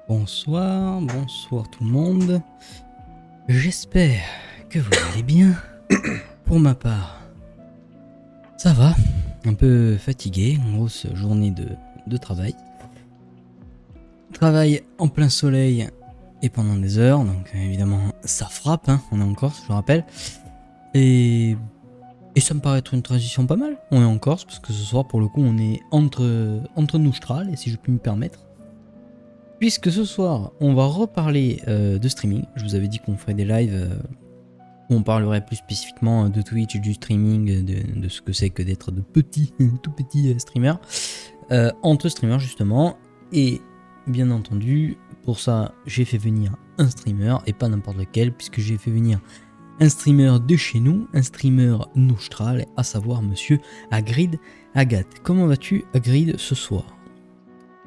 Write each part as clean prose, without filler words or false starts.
Bonsoir tout le monde. J'espère que vous allez bien. Pour ma part, ça va. Un peu fatigué, une grosse journée de travail. Travail en plein soleil et pendant des heures, donc évidemment ça frappe, hein. On est en Corse, je le rappelle. Et ça me paraît être une transition pas mal. On est en Corse parce que ce soir pour le coup on est entre Noustral, et si je puis me permettre. Puisque ce soir, on va reparler de streaming. Je vous avais dit qu'on ferait des lives où on parlerait plus spécifiquement de Twitch, du streaming, de ce que c'est que d'être de petits, tout petits streamers. Entre streamers justement. Et bien entendu, pour ça, j'ai fait venir un streamer, et pas n'importe lequel, puisque j'ai fait venir un streamer de chez nous, un streamer Noustral, à savoir monsieur Hagrid Agathe. Comment vas-tu Hagrid ce soir?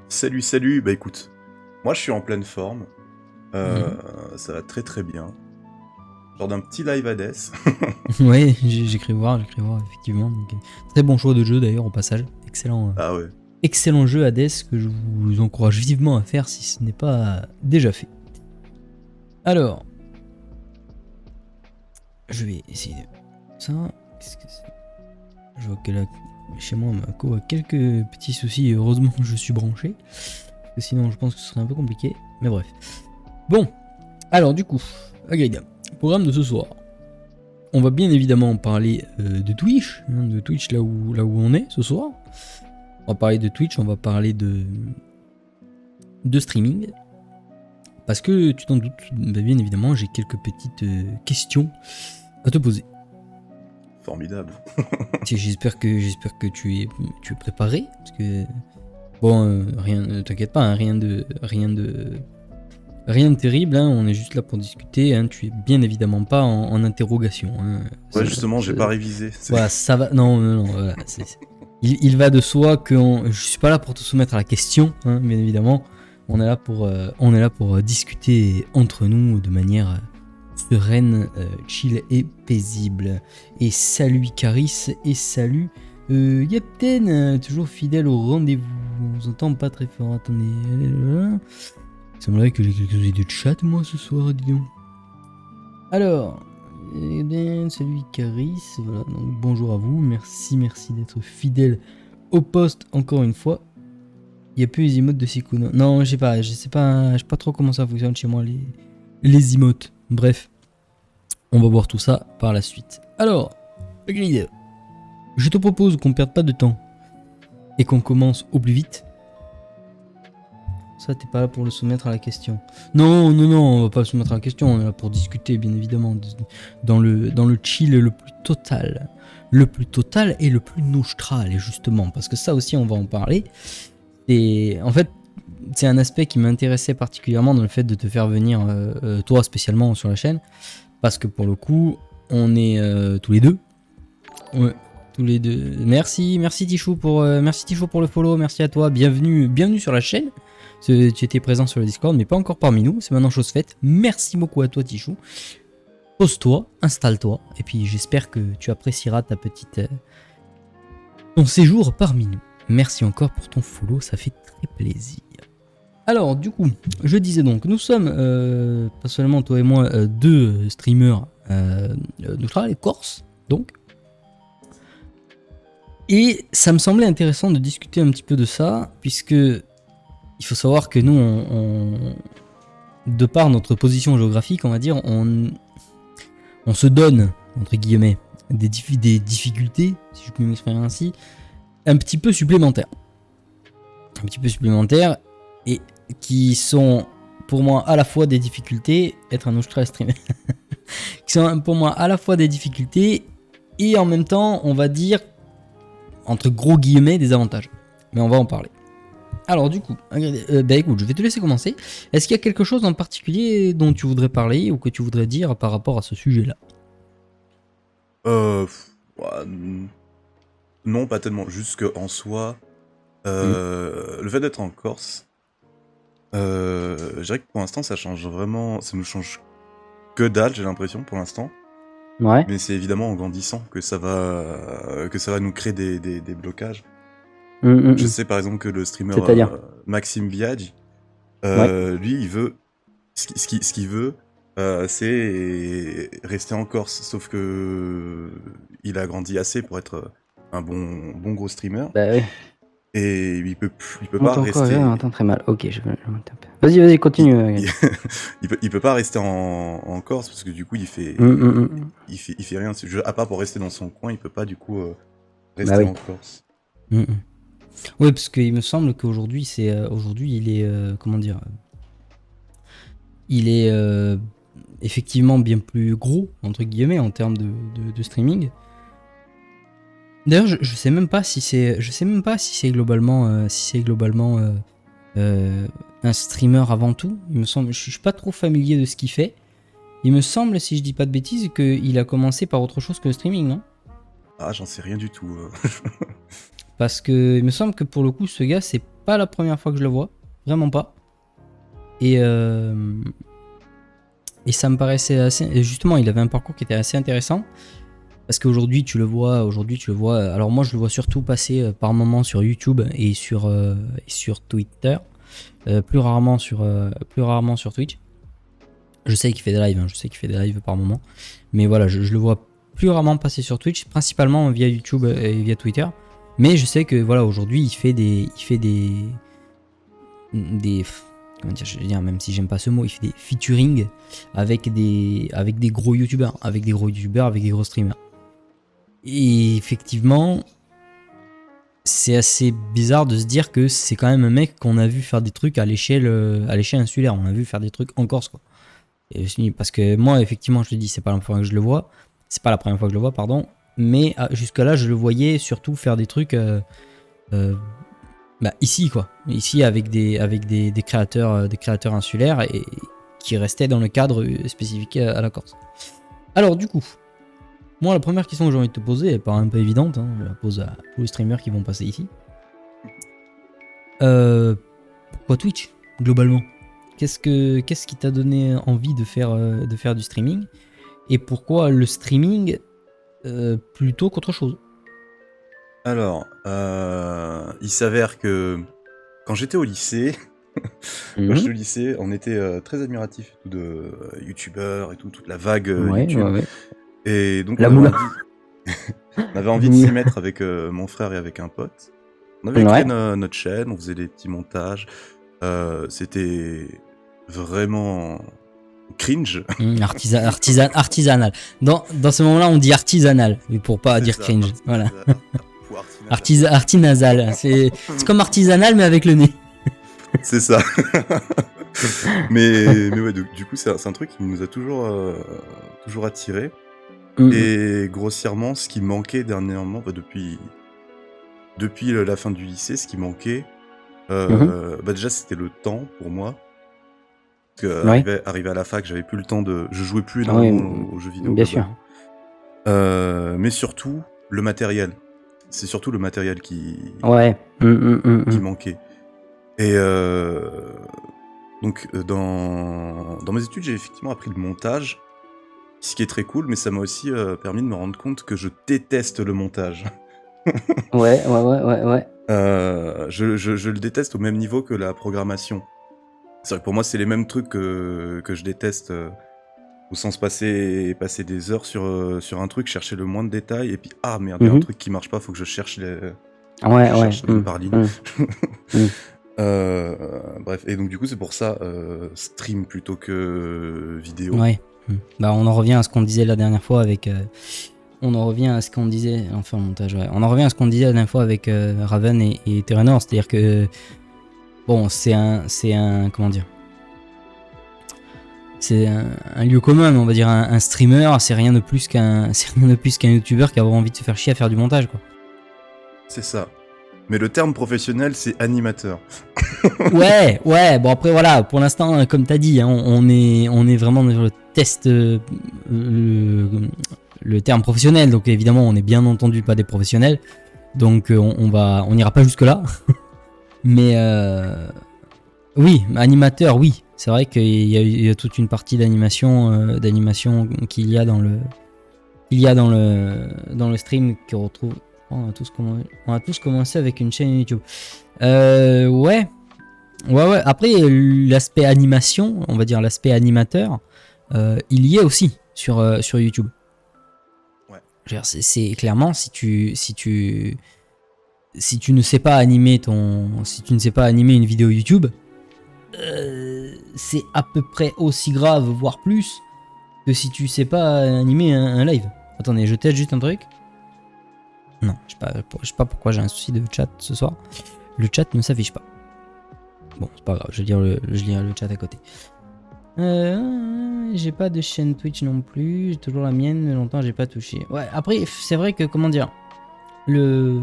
Salut, bah écoute, moi je suis en pleine forme, ça va très très bien, genre d'un petit live Hades. Ouais, j'ai cru voir effectivement. Donc, très bon choix de jeu d'ailleurs au passage, excellent, Ah ouais, excellent jeu Hades que je vous encourage vivement à faire si ce n'est pas déjà fait. Alors, je vais essayer de ça. Qu'est-ce que c'est? Je vois que là, chez moi, ma co a quelques petits soucis. Heureusement que je suis branché, parce que sinon, je pense que ce serait un peu compliqué. Mais bref. Bon, alors du coup, Agriga, programme de ce soir. On va bien évidemment parler de Twitch, hein, de Twitch là où on est ce soir. On va parler de Twitch, on va parler de streaming. Parce que tu t'en doutes, bah bien évidemment, j'ai quelques petites questions à te poser. formidable. J'espère que tu es préparé, parce que bon, rien, ne t'inquiète pas, hein, rien de terrible, hein, on est juste là pour discuter, hein, tu es bien évidemment pas en interrogation. Hein, Ouais justement, j'ai pas révisé. Voilà, ça va, non, voilà, il va de soi que je suis pas là pour te soumettre à la question, hein, bien évidemment, on est là pour discuter entre nous de manière sereine, chill et paisible. Et salut Icaris, et salut Yapten, toujours fidèle au rendez-vous. On s'entend pas très fort, attendez. Il semblerait que j'ai quelques idées de chat moi ce soir, dis donc. Alors, eh bien, salut Icaris, voilà, donc bonjour à vous, merci d'être fidèle au poste encore une fois. Il n'y a plus les emotes de Sikuno. Non, je sais pas trop comment ça fonctionne chez moi les emotes. Bref, on va voir tout ça par la suite. Alors, je te propose qu'on perde pas de temps et qu'on commence au plus vite. Ça, t'es pas là pour le soumettre à la question. Non, on va pas le soumettre à la question, on est là pour discuter, bien évidemment, dans le chill le plus total. Le plus total et le plus noustral, justement, parce que ça aussi, on va en parler. Et en fait, c'est un aspect qui m'intéressait particulièrement dans le fait de te faire venir, toi spécialement, sur la chaîne, parce que pour le coup, on est tous les deux. Ouais. Tous les deux. Merci Tichou pour le follow, merci à toi, bienvenue sur la chaîne. Tu étais présent sur le Discord, mais pas encore parmi nous, c'est maintenant chose faite. Merci beaucoup à toi Tichou. Pose-toi, installe-toi, et puis j'espère que tu apprécieras ton séjour parmi nous. Merci encore pour ton follow, ça fait très plaisir. Alors du coup, je disais donc, nous sommes, pas seulement toi et moi, deux streamers Noustral et Corse, donc. Et ça me semblait intéressant de discuter un petit peu de ça, puisque il faut savoir que nous, de par notre position géographique, on va dire, on se donne, entre guillemets, des difficultés, si je puis m'exprimer ainsi, un petit peu supplémentaires. Et qui sont pour moi à la fois des difficultés, être un Noustral streamer, qui sont pour moi à la fois des difficultés et en même temps, on va dire, entre gros guillemets, des avantages. Mais on va en parler. Alors du coup, bah écoute, je vais te laisser commencer. Est-ce qu'il y a quelque chose en particulier dont tu voudrais parler ou que tu voudrais dire par rapport à ce sujet-là? Non, pas tellement, juste qu'en soi, le fait d'être en Corse, je dirais que pour l'instant ça nous change que dalle, j'ai l'impression pour l'instant. Ouais. Mais c'est évidemment en grandissant que ça va nous créer des blocages. Je sais par exemple que le streamer Maxime Biaggi, Lui, il veut. Ce qu'il veut, c'est rester en Corse. Sauf que il a grandi assez pour être un bon gros streamer. Bah oui. Et il peut On pas m'entend encore, rester. on m'entend très mal. Ok, je vais me taper. Vas-y, continue. Il peut pas rester en Corse parce que du coup il fait rien. À part pour rester dans son coin, il peut pas du coup rester oui. en Corse. Oui, parce qu'il me semble qu'aujourd'hui, aujourd'hui, il est comment dire, il est effectivement bien plus gros entre guillemets en termes de streaming. D'ailleurs, je sais même pas si c'est globalement un streamer avant tout. Il me semble, je suis pas trop familier de ce qu'il fait. Il me semble, si je dis pas de bêtises, qu'il a commencé par autre chose que le streaming, non? Ah, j'en sais rien du tout. Parce que il me semble que pour le coup, ce gars, c'est pas la première fois que je le vois, vraiment pas. Et ça me paraissait assez. Et justement, il avait un parcours qui était assez intéressant. Parce qu'aujourd'hui, tu le vois. Alors moi, je le vois surtout passer par moments sur YouTube et sur Twitter, plus rarement sur Twitch. Je sais qu'il fait des lives, par moment, mais voilà, je le vois plus rarement passer sur Twitch, principalement via YouTube et via Twitter. Mais je sais que voilà, aujourd'hui, il fait des comment dire, je veux dire, même si j'aime pas ce mot, il fait des featuring avec des gros youtubeurs, avec des gros streamers. Et effectivement, c'est assez bizarre de se dire que c'est quand même un mec qu'on a vu faire des trucs à l'échelle insulaire. On a vu faire des trucs en Corse, quoi. Et parce que moi, effectivement, je te dis, c'est pas la première fois que je le vois. C'est pas la première fois que je le vois, pardon. Mais jusqu'à là, je le voyais surtout faire des trucs ici, quoi. Ici, avec des créateurs insulaires et qui restaient dans le cadre spécifique à la Corse. Alors, du coup, moi, la première question que j'ai envie de te poser, elle paraît un peu évidente, hein, je la pose à tous les streamers qui vont passer ici. Pourquoi Twitch, globalement? Qu'est-ce qui t'a donné envie de faire du streaming? Et pourquoi le streaming plutôt qu'autre chose? Alors, il s'avère que quand j'étais au lycée, on était très admiratifs de youtubeurs et tout, toute la vague YouTube. Ouais. Et donc, La on moula. avait envie de s'y mettre avec mon frère et avec un pote. On avait créé notre chaîne, on faisait des petits montages. C'était vraiment cringe. Artisanal. Dans ce moment-là, on dit artisanal, mais pour pas dire cringe. Voilà. Artisanal. C'est comme artisanal, mais avec le nez. C'est ça. mais ouais, du coup, c'est un truc qui nous a toujours attiré. Et grossièrement, ce qui manquait dernièrement, depuis la fin du lycée, ce qui manquait, déjà c'était le temps pour moi. Parce que arrivé à la fac, j'avais plus le temps je jouais plus énormément aux jeux vidéo. Bien sûr. Mais surtout, le matériel. C'est surtout le matériel qui manquait. Et donc, dans mes études, j'ai effectivement appris le montage. Ce qui est très cool, mais ça m'a aussi permis de me rendre compte que je déteste le montage. Ouais. Je le déteste au même niveau que la programmation. C'est vrai que pour moi, c'est les mêmes trucs que je déteste, au sens passer des heures sur un truc, chercher le moins de détails, et puis merde, il y a un truc qui marche pas, faut que je cherche ligne par ligne. Bref, et donc du coup, c'est pour ça, stream plutôt que vidéo. Ouais. Bah, on en revient à ce qu'on disait la dernière fois avec. On en revient à ce qu'on disait. Enfin, montage, ouais. On en revient à ce qu'on disait la dernière fois avec Raven et Terranor. C'est-à-dire que. Bon, c'est un. Comment dire? C'est un lieu commun, on va dire. Un streamer, c'est rien de plus qu'un youtubeur qui a envie de se faire chier à faire du montage, quoi. C'est ça. Mais le terme professionnel, c'est animateur. Ouais. Bon, après, voilà. Pour l'instant, comme t'as dit, hein, on est vraiment dans le test. Le terme professionnel. Donc, évidemment, on est bien entendu pas des professionnels. Donc, on n'ira pas jusque-là. Mais, oui, animateur, oui. C'est vrai qu'il y a toute une partie d'animation qu'il y a dans le stream qu'on retrouve. On a tous commencé avec une chaîne YouTube. Ouais. Ouais. Après, l'aspect animation, on va dire l'aspect animateur, il y est aussi sur YouTube. Ouais. Je veux dire, c'est clairement si tu ne sais pas animer si tu ne sais pas animer une vidéo YouTube, c'est à peu près aussi grave, voire plus, que si tu sais pas animer un live. Attendez, je teste juste un truc. Non, je sais pas pourquoi j'ai un souci de chat ce soir. Le chat ne s'affiche pas. Bon, c'est pas grave, je vais lire le chat à côté. J'ai pas de chaîne Twitch non plus, j'ai toujours la mienne, mais longtemps j'ai pas touché. Ouais, après, c'est vrai que, comment dire, le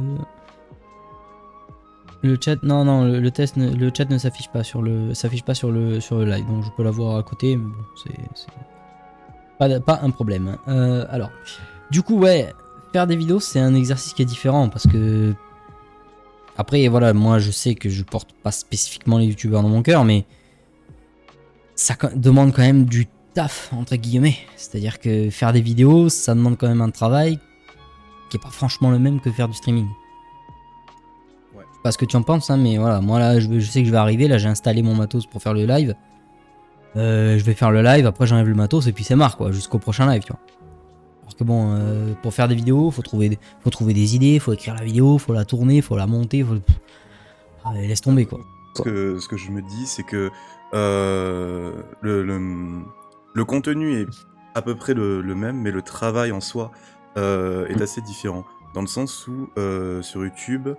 chat, non, le chat ne s'affiche pas sur le live, donc je peux l'avoir à côté, mais bon, c'est pas un problème. Alors, du coup, ouais, faire des vidéos, c'est un exercice qui est différent, parce que après, voilà, moi, je sais que je porte pas spécifiquement les youtubeurs dans mon cœur, mais ça demande quand même du taf, entre guillemets. C'est-à-dire que faire des vidéos, ça demande quand même un travail qui est pas franchement le même que faire du streaming. Ouais. Je sais pas ce que tu en penses, hein, mais voilà, moi là, je sais que je vais arriver, là j'ai installé mon matos pour faire le live. Je vais faire le live, après j'enlève le matos et puis c'est marre, quoi, jusqu'au prochain live, tu vois. Alors que bon, pour faire des vidéos, faut trouver des idées, faut écrire la vidéo, faut la tourner, faut la monter, laisse tomber, quoi. Ce que je me dis, c'est que le contenu est à peu près le même, mais le travail en soi est assez différent. Dans le sens où sur YouTube,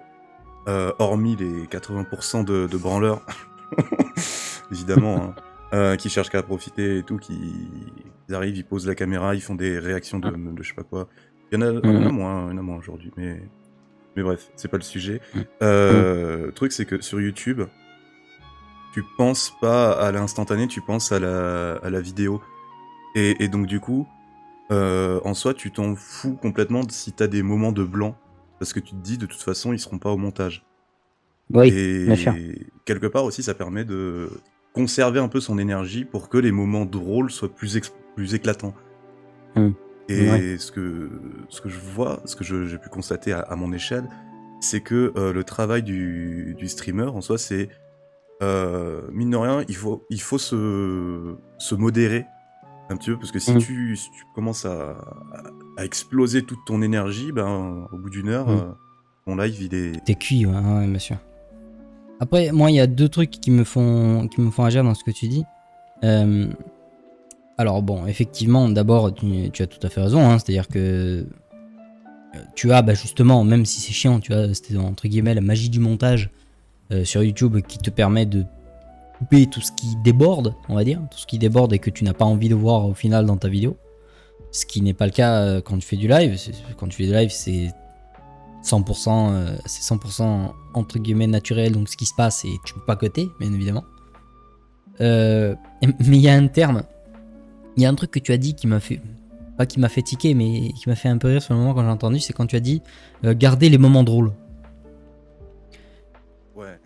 hormis les 80% de branleurs, évidemment, qui cherchent qu'à profiter et tout, ils arrivent, ils posent la caméra, ils font des réactions de je sais pas quoi. Il y en a moins aujourd'hui, mais bref, c'est pas le sujet. Le truc, c'est que sur YouTube, tu penses pas à l'instantané, tu penses à la vidéo. Et donc du coup, en soi, tu t'en fous complètement si t'as des moments de blanc, parce que tu te dis de toute façon, ils seront pas au montage. Oui, Et bien sûr. quelque part aussi, ça permet de conserver un peu son énergie pour que les moments drôles soient plus éclatants. Et Ouais. ce que je vois, ce que j'ai pu constater à mon échelle, c'est que le travail du streamer en soi, c'est mine de rien, il faut se modérer un petit peu, parce que si tu commences à exploser toute ton énergie, ben au bout d'une heure, ton live il est. T'es cuit, ouais, bien sûr. Après, moi, il y a deux trucs qui me font agir dans ce que tu dis. Alors bon, effectivement, d'abord, tu as tout à fait raison, hein, c'est-à-dire que tu as, justement, même si c'est chiant, tu as, c'était entre guillemets la magie du montage sur YouTube qui te permet de couper tout ce qui déborde, on va dire, tout ce qui déborde et que tu n'as pas envie de voir au final dans ta vidéo. Ce qui n'est pas le cas quand tu fais du live. Quand tu fais du live, c'est 100% entre guillemets naturel, donc ce qui se passe et tu peux pas coter, bien évidemment. Mais il y a un terme, il y a un truc que tu as dit qui m'a fait, pas qui m'a fait tiquer, mais qui m'a fait un peu rire sur le moment quand j'ai entendu, c'est quand tu as dit garder les moments drôles. Ouais.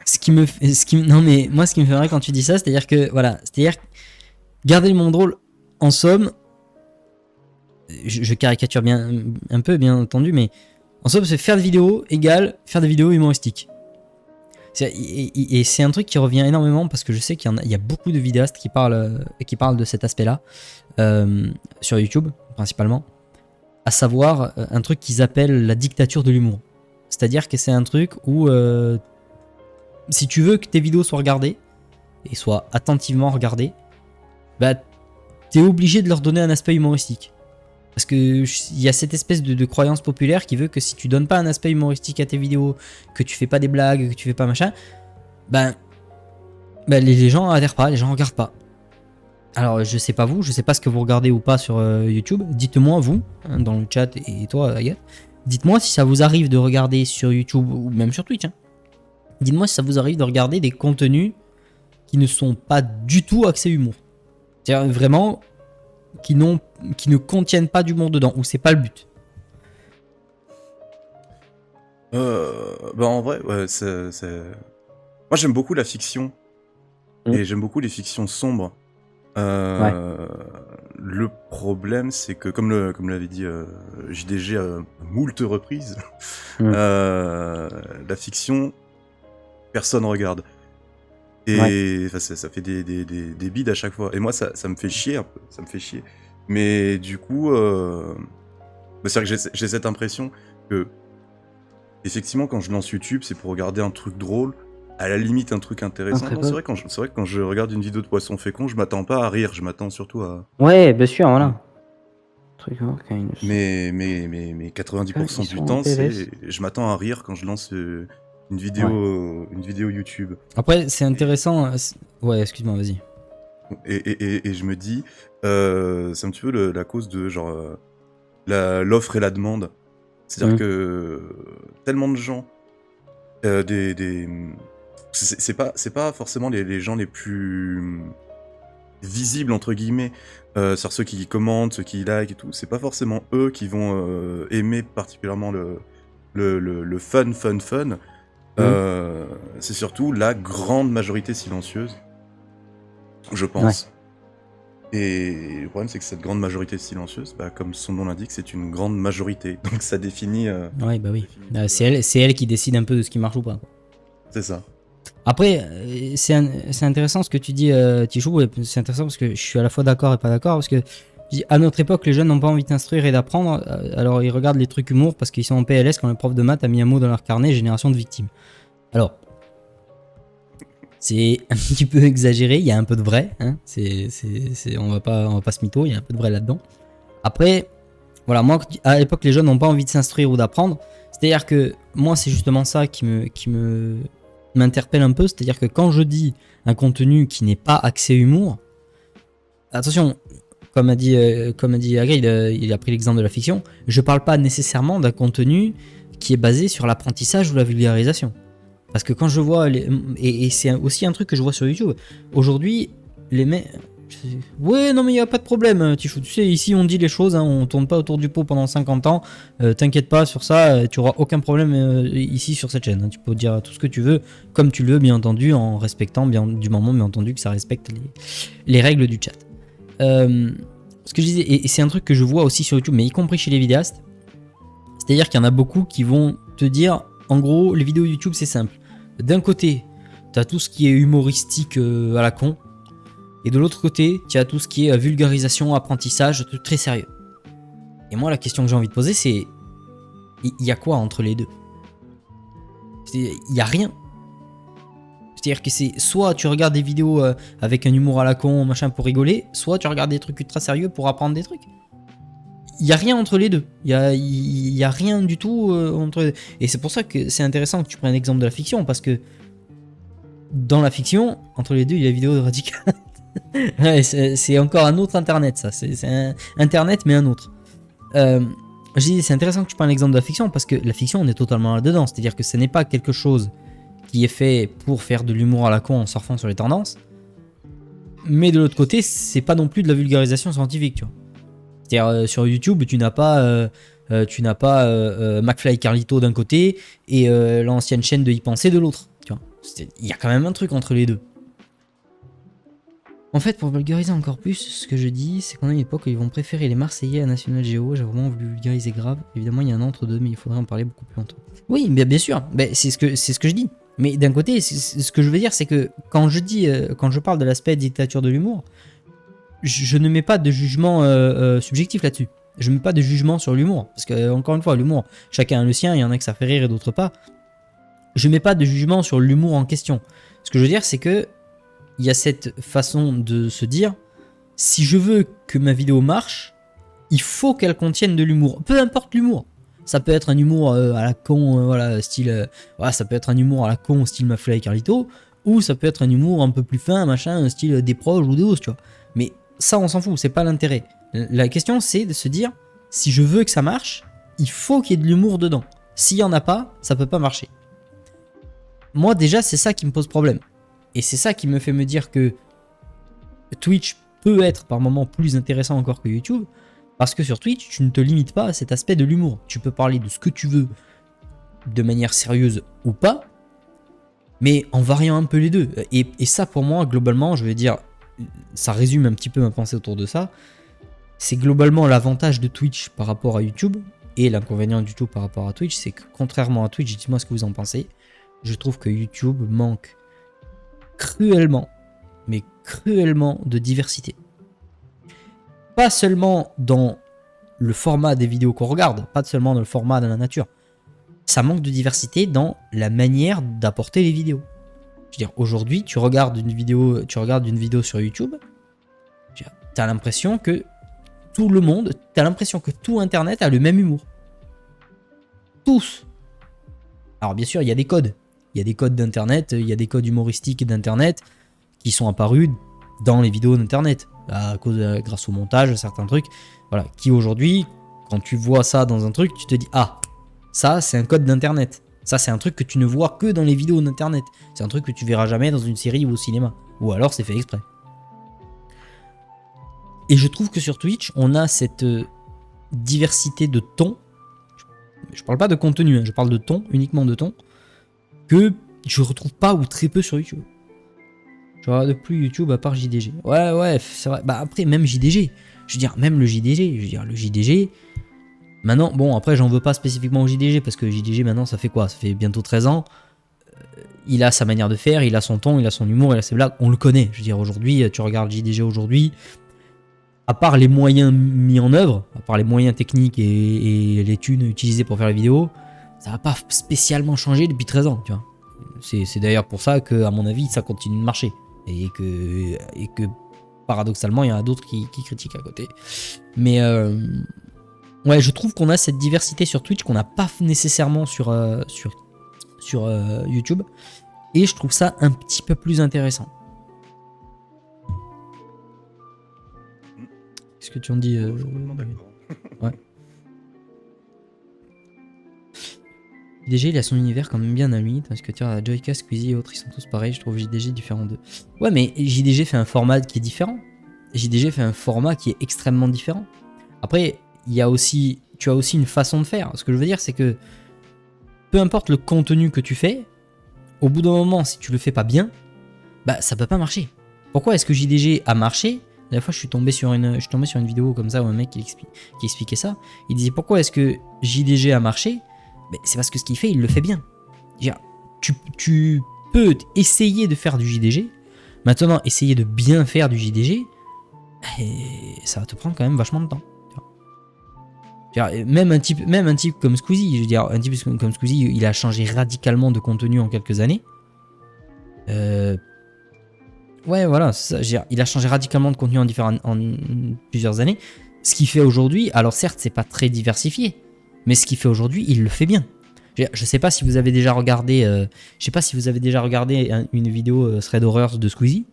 Non mais moi ce qui me fait rire quand tu dis ça, c'est-à-dire que voilà, c'est-à-dire garder les moments drôles, en somme, je caricature bien un peu bien entendu, mais en somme c'est faire des vidéos égale faire des vidéos humoristiques. Et c'est un truc qui revient énormément parce que je sais qu'il y a beaucoup de vidéastes qui parlent de cet aspect-là sur YouTube principalement, à savoir un truc qu'ils appellent la dictature de l'humour. C'est-à-dire que c'est un truc où si tu veux que tes vidéos soient regardées et soient attentivement regardées, bah t'es obligé de leur donner un aspect humoristique. Parce que il y a cette espèce de croyance populaire qui veut que si tu donnes pas un aspect humoristique à tes vidéos, que tu fais pas des blagues, que tu fais pas machin, les gens adhèrent pas, les gens regardent pas. Alors je sais pas vous, je sais pas ce que vous regardez ou pas sur YouTube, dites-moi vous, hein, dans le chat et toi Agathe, dites-moi si ça vous arrive de regarder sur YouTube ou même sur Twitch, hein. Dites-moi si ça vous arrive de regarder des contenus qui ne sont pas du tout axés humour. C'est-à-dire vraiment qui ne contiennent pas d'humour dedans, ou c'est pas le but. En vrai, ouais, moi j'aime beaucoup la fiction, et j'aime beaucoup les fictions sombres. Le problème, c'est que, comme l'avait dit JDG à moult reprises, la fiction, personne regarde. Et enfin, ça fait des bides à chaque fois. Et moi, ça me fait chier un peu. Ça me fait chier. Mais du coup, c'est-à-dire que j'ai cette impression que, effectivement, quand je lance YouTube, c'est pour regarder un truc drôle, à la limite un truc intéressant. Très Non, peu. c'est vrai, que quand je regarde une vidéo de poisson fécond, je m'attends pas à rire, je m'attends surtout à. Ouais, bien sûr, voilà. Truc, hein, quand il nous- Mais 90% Ils du sont en temps, PLS. je m'attends à rire quand je lance une vidéo YouTube. Après, c'est intéressant. Ouais, excuse-moi, vas-y. Et je me dis, c'est un petit peu la cause de genre l'offre et la demande. C'est-à-dire que tellement de gens, c'est pas forcément les gens les plus visibles entre guillemets, sur ceux qui commentent, ceux qui like et tout. C'est pas forcément eux qui vont aimer particulièrement le fun. C'est surtout la grande majorité silencieuse, je pense. Et le problème, c'est que cette grande majorité silencieuse, bah, comme son nom l'indique, c'est une grande majorité. Donc ça définit. Ouais, bah oui. définit tout, C'est elle qui décide un peu de ce qui marche ou pas. C'est ça. Après, c'est intéressant ce que tu dis, Tichou. C'est intéressant parce que je suis à la fois d'accord et pas d'accord. Parce que je dis, à notre époque, les jeunes n'ont pas envie d'instruire et d'apprendre. Alors ils regardent les trucs humour parce qu'ils sont en PLS quand le prof de maths a mis un mot dans leur carnet, génération de victimes. Alors, c'est un petit peu exagéré, il y a un peu de vrai. Hein. On va pas se mytho, il y a un peu de vrai là-dedans. Après, voilà, moi, à l'époque, les jeunes n'ont pas envie de s'instruire ou d'apprendre. C'est-à-dire que moi, c'est justement ça qui m'interpelle un peu. C'est-à-dire que quand je dis un contenu qui n'est pas axé humour, attention, comme a dit Hagrid, il a pris l'exemple de la fiction, je parle pas nécessairement d'un contenu qui est basé sur l'apprentissage ou la vulgarisation. Parce que quand je vois, et c'est aussi un truc que je vois sur YouTube, aujourd'hui, les mecs... Ouais, non mais il n'y a pas de problème, Tichou. Tu sais, ici on dit les choses, hein, on tourne pas autour du pot pendant 50 ans. T'inquiète pas sur ça, tu auras aucun problème ici sur cette chaîne. Hein. Tu peux dire tout ce que tu veux, comme tu le veux, bien entendu, en respectant, du moment, bien entendu, que ça respecte les règles du chat. Ce que je disais, et c'est un truc que je vois aussi sur YouTube, mais y compris chez les vidéastes, c'est-à-dire qu'il y en a beaucoup qui vont te dire, en gros, les vidéos YouTube c'est simple. D'un côté, t'as tout ce qui est humoristique à la con. Et de l'autre côté, tu as tout ce qui est vulgarisation, apprentissage, truc très sérieux. Et moi, la question que j'ai envie de poser, c'est... Il y a quoi entre les deux? Il y a rien. C'est-à-dire que c'est... Soit tu regardes des vidéos avec un humour à la con, machin, pour rigoler, soit tu regardes des trucs ultra sérieux pour apprendre des trucs. Il y a rien entre les deux. Il y a rien du tout entre les deux. Et c'est pour ça que c'est intéressant que tu prennes l'exemple de la fiction, parce que dans la fiction, entre les deux, il y a la vidéo de Radical. Ouais, c'est encore un autre internet, ça. C'est un internet, mais un autre. Je dis, c'est intéressant que tu prennes l'exemple de la fiction parce que la fiction, on est totalement là-dedans. C'est-à-dire que ce n'est pas quelque chose qui est fait pour faire de l'humour à la con en surfant sur les tendances. Mais de l'autre côté, c'est pas non plus de la vulgarisation scientifique, tu vois. C'est-à-dire, sur YouTube, tu n'as pas McFly et Carlito d'un côté et l'ancienne chaîne de Y Penser de l'autre. Tu vois. Il y a quand même un truc entre les deux. En fait, pour vulgariser encore plus, ce que je dis, c'est qu'on a une époque où ils vont préférer les Marseillais à National Geo. J'ai vraiment voulu vulgariser grave. Évidemment, il y a un entre-deux, mais il faudrait en parler beaucoup plus longtemps. Oui, bien sûr, c'est ce que je dis. Mais d'un côté, ce que je veux dire, c'est que quand je parle de l'aspect dictature de l'humour, je ne mets pas de jugement subjectif là-dessus. Je ne mets pas de jugement sur l'humour. Parce que, encore une fois, l'humour, chacun a le sien, il y en a que ça fait rire et d'autres pas. Je ne mets pas de jugement sur l'humour en question. Ce que je veux dire, c'est que il y a cette façon de se dire, si je veux que ma vidéo marche, il faut qu'elle contienne de l'humour. Peu importe l'humour. Ça peut être un humour à la con, voilà, style... ça peut être un humour à la con, style McFly et Carlito, ou ça peut être un humour un peu plus fin, machin, style des proches ou des os, tu vois. Mais ça, on s'en fout, c'est pas l'intérêt. La question, c'est de se dire, si je veux que ça marche, il faut qu'il y ait de l'humour dedans. S'il y en a pas, ça peut pas marcher. Moi, déjà, c'est ça qui me pose problème. Et c'est ça qui me fait me dire que Twitch peut être par moments plus intéressant encore que YouTube, parce que sur Twitch, tu ne te limites pas à cet aspect de l'humour. Tu peux parler de ce que tu veux de manière sérieuse ou pas, mais en variant un peu les deux. Et ça, pour moi, globalement, je vais dire, ça résume un petit peu ma pensée autour de ça, c'est globalement l'avantage de Twitch par rapport à YouTube, et l'inconvénient de YouTube par rapport à Twitch, c'est que contrairement à Twitch, dites-moi ce que vous en pensez, je trouve que YouTube manque cruellement, mais cruellement de diversité. Pas seulement dans le format des vidéos qu'on regarde, pas seulement dans le format de la nature. Ça manque de diversité dans la manière d'apporter les vidéos. Je veux dire, aujourd'hui, tu regardes une vidéo sur YouTube, t'as l'impression que tout le monde, t'as l'impression que tout Internet a le même humour. Tous. Alors bien sûr, il y a des codes. Il y a des codes d'Internet, il y a des codes humoristiques d'Internet qui sont apparus dans les vidéos d'Internet, grâce au montage, certains trucs, voilà, qui aujourd'hui, quand tu vois ça dans un truc, tu te dis, ah, ça c'est un code d'Internet. Ça c'est un truc que tu ne vois que dans les vidéos d'Internet. C'est un truc que tu verras jamais dans une série ou au cinéma. Ou alors c'est fait exprès. Et je trouve que sur Twitch, on a cette diversité de tons. Je parle pas de contenu, hein, je parle de ton, uniquement de ton, que je retrouve pas ou très peu sur YouTube. Je regarde plus YouTube à part JDG. Ouais, c'est vrai. Bah après, même JDG. Je veux dire, même le JDG. Je veux dire, le JDG. Maintenant, bon, après, j'en veux pas spécifiquement au JDG, parce que JDG, maintenant, ça fait quoi? Ça fait bientôt 13 ans. Il a sa manière de faire, il a son ton, il a son humour, il a ses blagues. On le connaît. Je veux dire, aujourd'hui, tu regardes JDG aujourd'hui. À part les moyens mis en œuvre, à part les moyens techniques et les thunes utilisées pour faire la vidéo, ça n'a pas spécialement changé depuis 13 ans, tu vois. C'est d'ailleurs pour ça que, à mon avis, ça continue de marcher. Et que paradoxalement, il y en a d'autres qui critiquent à côté. Mais ouais, je trouve qu'on a cette diversité sur Twitch qu'on n'a pas nécessairement sur YouTube. Et je trouve ça un petit peu plus intéressant. Qu'est-ce que tu en dis Ouais. JDG, il a son univers quand même bien à lui, parce que tu vois, Joyka, Squeezie et autres, ils sont tous pareils, je trouve JDG différent d'eux. Ouais, mais JDG fait un format qui est différent. JDG fait un format qui est extrêmement différent. Après, tu as aussi une façon de faire. Ce que je veux dire, c'est que peu importe le contenu que tu fais, au bout d'un moment, si tu le fais pas bien, bah ça peut pas marcher. Pourquoi est-ce que JDG a marché? La fois, je suis tombé sur une vidéo comme ça où un mec qui expliquait ça. Il disait pourquoi est-ce que JDG a marché? Ben, c'est parce que ce qu'il fait, il le fait bien. Tu peux essayer de faire du JDG. Maintenant, essayer de bien faire du JDG, ça va te prendre quand même vachement de temps. Même un type comme Squeezie, je veux dire, un type comme Squeezie, il a changé radicalement de contenu en quelques années. Ouais, voilà, il a changé radicalement de contenu en plusieurs années. Ce qu'il fait aujourd'hui, alors certes, c'est pas très diversifié, mais ce qu'il fait aujourd'hui, il le fait bien. Je sais pas si vous avez déjà regardé, une vidéo Thread Horrors de Squeezie.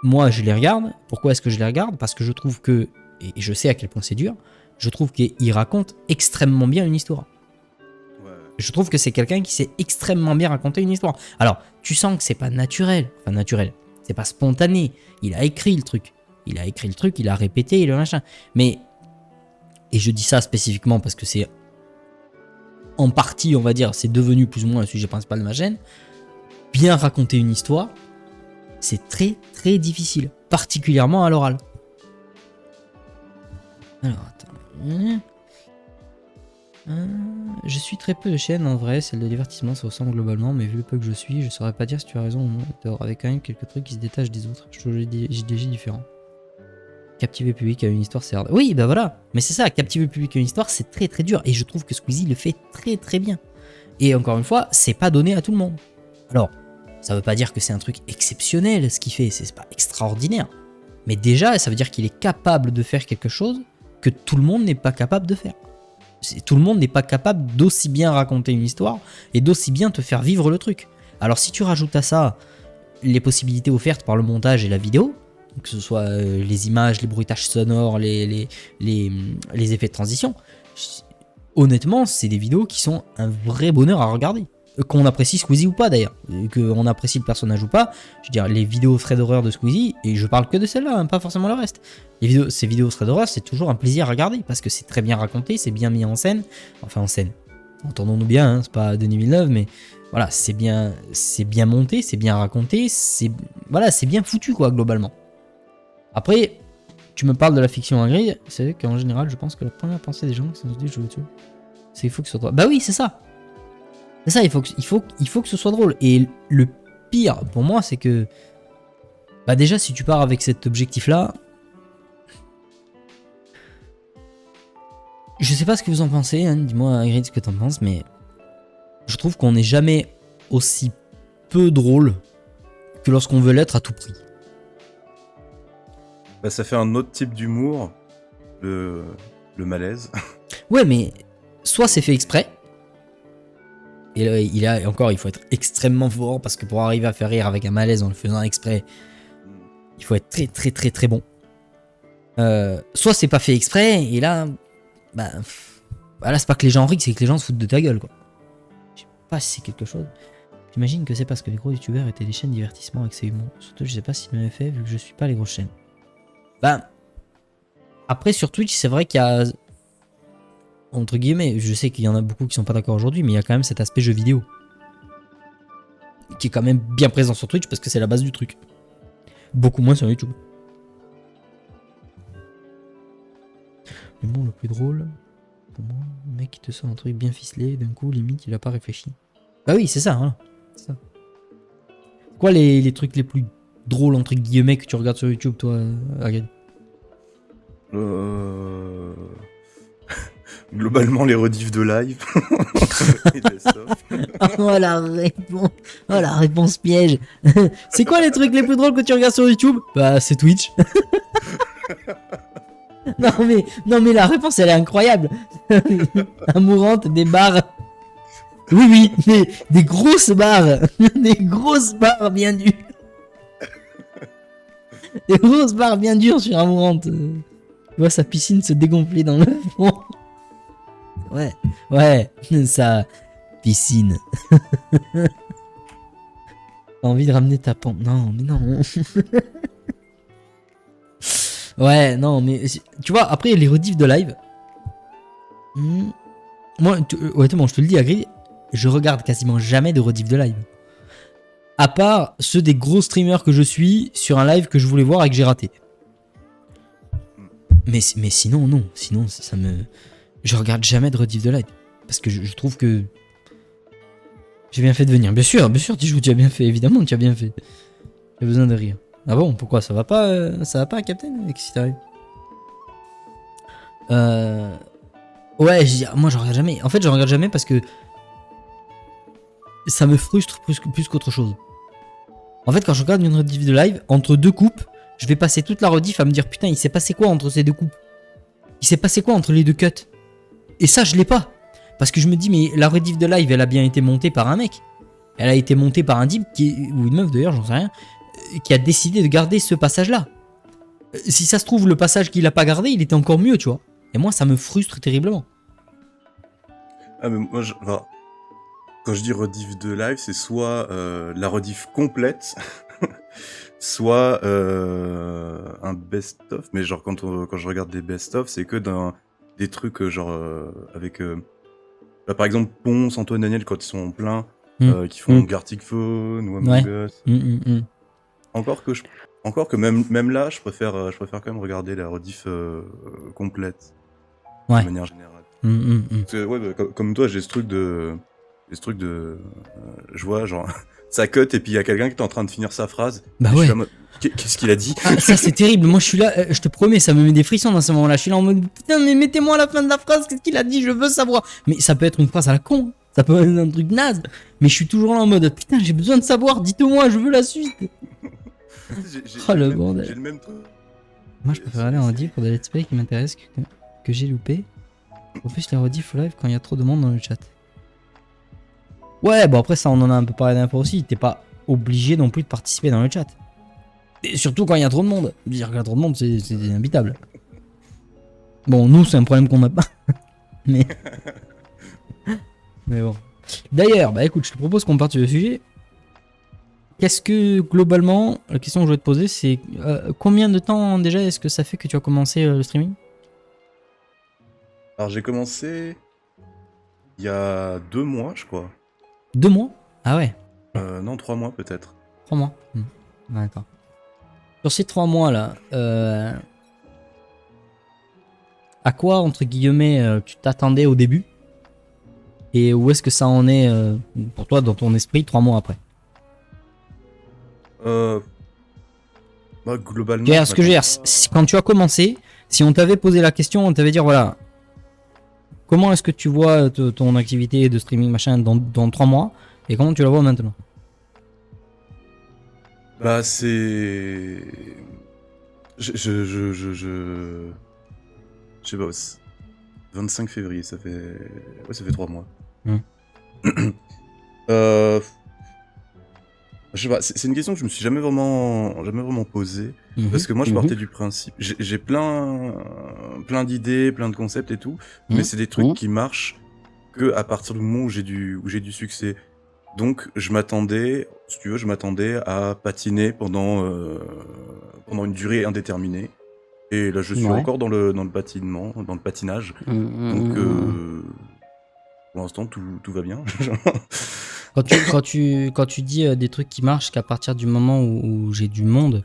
Moi, je les regarde. Pourquoi est-ce que je les regarde? Parce que je trouve que, et je sais à quel point c'est dur, je trouve qu'il raconte extrêmement bien une histoire. Je trouve que c'est quelqu'un qui sait extrêmement bien raconter une histoire. Alors, tu sens que c'est pas naturel. Enfin, naturel. C'est pas spontané. Il a écrit le truc. Il a répété le machin. Mais, et je dis ça spécifiquement parce que c'est en partie, on va dire, c'est devenu plus ou moins le sujet principal de ma chaîne. Bien raconter une histoire, c'est très très difficile. Particulièrement à l'oral. Alors, attends. Je suis très peu de chaînes en vrai, celle de divertissement ça ressemble globalement, mais vu le peu que je suis, je saurais pas dire si tu as raison ou non. Avec quand même quelques trucs qui se détachent des autres. Je trouve JDG différent. Captiver le public à une histoire, c'est hard. Oui, bah voilà, mais c'est ça, captiver le public à une histoire, c'est très très dur. Et je trouve que Squeezie le fait très très bien. Et encore une fois, c'est pas donné à tout le monde. Alors, ça veut pas dire que c'est un truc exceptionnel ce qu'il fait, c'est pas extraordinaire. Mais déjà, ça veut dire qu'il est capable de faire quelque chose que tout le monde n'est pas capable de faire. Tout le monde n'est pas capable d'aussi bien raconter une histoire et d'aussi bien te faire vivre le truc. Alors si tu rajoutes à ça les possibilités offertes par le montage et la vidéo, que ce soit les images, les bruitages sonores, les effets de transition, honnêtement c'est des vidéos qui sont un vrai bonheur à regarder. Qu'on apprécie Squeezie ou pas d'ailleurs, qu'on apprécie le personnage ou pas, je veux dire les vidéos Thread Horror de Squeezie, et je parle que de celle-là, hein, pas forcément le reste. Ces vidéos Thread Horror, c'est toujours un plaisir à regarder, parce que c'est très bien raconté, c'est bien mis en scène, entendons-nous bien, hein, c'est pas Denis Villeneuve, mais voilà, c'est bien monté, c'est bien raconté, c'est bien foutu quoi, globalement. Après, tu me parles de la fiction à grille, c'est qu'en général, je pense que la première pensée des gens qui sont dit je veux tuer, c'est il faut que ce soit toi. Bah oui, c'est ça. C'est ça, il faut que ce soit drôle. Et le pire pour moi, c'est que bah déjà si tu pars avec cet objectif-là, je sais pas ce que vous en pensez, hein, dis-moi Hagrid ce que t'en penses, mais je trouve qu'on n'est jamais aussi peu drôle que lorsqu'on veut l'être à tout prix. Bah, ça fait un autre type d'humour, le malaise. Ouais, mais soit c'est fait exprès, et là, il faut être extrêmement fort parce que pour arriver à faire rire avec un malaise en le faisant exprès, il faut être très très très très bon. Soit c'est pas fait exprès, et là, bah là c'est pas que les gens rient, c'est que les gens se foutent de ta gueule, quoi. Je sais pas si c'est quelque chose. J'imagine que c'est parce que les gros youtubeurs étaient des chaînes divertissement avec ces humours. Surtout, je sais pas s'ils l'avaient fait vu que je suis pas les grosses chaînes. Bah, après sur Twitch, c'est vrai qu'il y a, entre guillemets, je sais qu'il y en a beaucoup qui sont pas d'accord aujourd'hui, mais il y a quand même cet aspect jeu vidéo qui est quand même bien présent sur Twitch parce que c'est la base du truc. Beaucoup moins sur YouTube. Mais bon, le plus drôle, pour moi, le mec qui te sort un truc bien ficelé, d'un coup, limite, il a pas réfléchi. Bah oui, c'est ça, hein. C'est ça. Quoi les trucs les plus drôles, entre guillemets, que tu regardes sur YouTube, toi, Hagrid? Globalement, les rediffs de live. Et de stuff. Oh la réponse piège. C'est quoi les trucs les plus drôles que tu regardes sur YouTube? Bah c'est Twitch. non mais la réponse elle est incroyable. Amourante, des barres. Oui, des grosses barres. Des grosses barres bien dures. Des grosses barres bien dures sur Amourante. Tu vois sa piscine se dégonfler dans le fond. Ouais, sa piscine. T'as envie de ramener ta pente. Non, mais non. Ouais, non, mais tu vois, après les rediffs de live. Moi, honnêtement, je te le dis, Hagrid, je regarde quasiment jamais de rediffs de live. À part ceux des gros streamers que je suis sur un live que je voulais voir et que j'ai raté. Mais sinon, non. Sinon, ça me. Je regarde jamais de rediff de live. Parce que je trouve que. J'ai bien fait de venir. Bien sûr, Tichou, tu as bien fait. Évidemment, tu as bien fait. J'ai besoin de rire. Ah bon, pourquoi ça va pas, Captain? Qu'est-ce qui t'arrive? Ouais, moi je regarde jamais. En fait, je regarde jamais parce que ça me frustre plus qu'autre chose. En fait, quand je regarde une rediff de live, entre deux coupes, je vais passer toute la rediff à me dire putain, il s'est passé quoi entre ces deux coupes? Il s'est passé quoi entre les deux cuts? Et ça, je l'ai pas. Parce que je me dis, mais la rediff de live, elle a bien été montée par un mec. Elle a été montée par un type, ou une meuf d'ailleurs, j'en sais rien, qui a décidé de garder ce passage-là. Si ça se trouve, le passage qu'il a pas gardé, il était encore mieux, tu vois. Et moi, ça me frustre terriblement. Ah, mais moi, quand je dis rediff de live, c'est soit la rediff complète, soit un best-of. Mais genre, quand je regarde des best-of, c'est que des trucs genre avec... bah, par exemple, Ponce, Antoine, Daniel, quand ils sont en plein, qui font Gartic Phone ou Among Us. Encore que même là, je préfère quand même regarder la rediff complète. Ouais. De manière générale. Parce que, ouais, bah, comme toi, j'ai ce truc de... je vois, genre, ça cut et puis il y a quelqu'un qui est en train de finir sa phrase. Bah ouais. Qu'est-ce qu'il a dit? Ah, ça c'est terrible, moi je suis là, je te promets, ça me met des frissons dans ce moment-là. Je suis là en mode putain, mais mettez-moi à la fin de la phrase, qu'est-ce qu'il a dit, je veux savoir. Mais ça peut être une phrase à la con, ça peut être un truc naze, mais je suis toujours là en mode putain, j'ai besoin de savoir, dites-moi, je veux la suite. Oh le bordel. J'ai le même truc. Moi je préfère aller en rediff pour des let's play qui m'intéressent que j'ai loupé. En plus, les rediff live quand il y a trop de monde dans le chat. Ouais, bon après ça on en a un peu parlé d'un fois aussi, t'es pas obligé non plus de participer dans le chat. Et surtout quand il y a trop de monde. Dire qu'il y a trop de monde, c'est inhabitable. Bon, nous, c'est un problème qu'on n'a pas. Mais bon. D'ailleurs, bah écoute, je te propose qu'on parte sur le sujet. Qu'est-ce que, globalement, la question que je voulais te poser, c'est combien de temps déjà est-ce que ça fait que tu as commencé le streaming? Alors, j'ai commencé il y a 2 mois, je crois. 2 mois? Ah ouais. Non, 3 mois peut-être. 3 mois. D'accord. Sur ces 3 mois là, à quoi, entre guillemets, tu t'attendais au début? Et où est-ce que ça en est pour toi dans ton esprit 3 mois après? Bah, globalement. Tu vois, ce que je veux dire, quand tu as commencé, si on t'avait posé la question, on t'avait dit voilà, comment est-ce que tu vois ton activité de streaming machin dans 3 mois et comment tu la vois maintenant? Bah, c'est. Je sais pas, 25 février, ça fait. Ouais, ça fait 3 mois. Euh. Je sais pas, c'est une question que je me suis jamais vraiment posée. Parce que moi, je partais du principe. J'ai plein d'idées, plein de concepts et tout. Mais c'est des trucs qui marchent que à partir du moment où j'ai du succès. Donc, je m'attendais, si tu veux, à patiner pendant une durée indéterminée. Et là, je suis encore dans le patinement, dans le patinage. Donc, pour l'instant, tout va bien. Quand tu dis des trucs qui marchent qu'à partir du moment où j'ai du monde,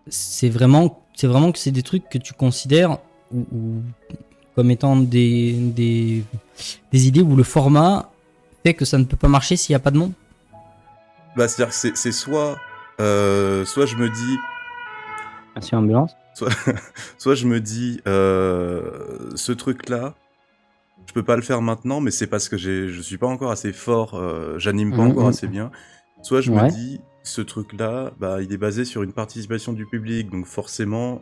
c'est vraiment que c'est des trucs que tu considères comme étant des idées où le format fait que ça ne peut pas marcher s'il n'y a pas de monde. Bah, c'est-à-dire que c'est soit je me dis... Merci, ambulance. Soit je me dis, ce truc-là, je peux pas le faire maintenant, mais c'est parce que je suis pas encore assez fort, j'anime pas encore assez bien. Soit je me dis, ce truc-là, bah, il est basé sur une participation du public, donc forcément,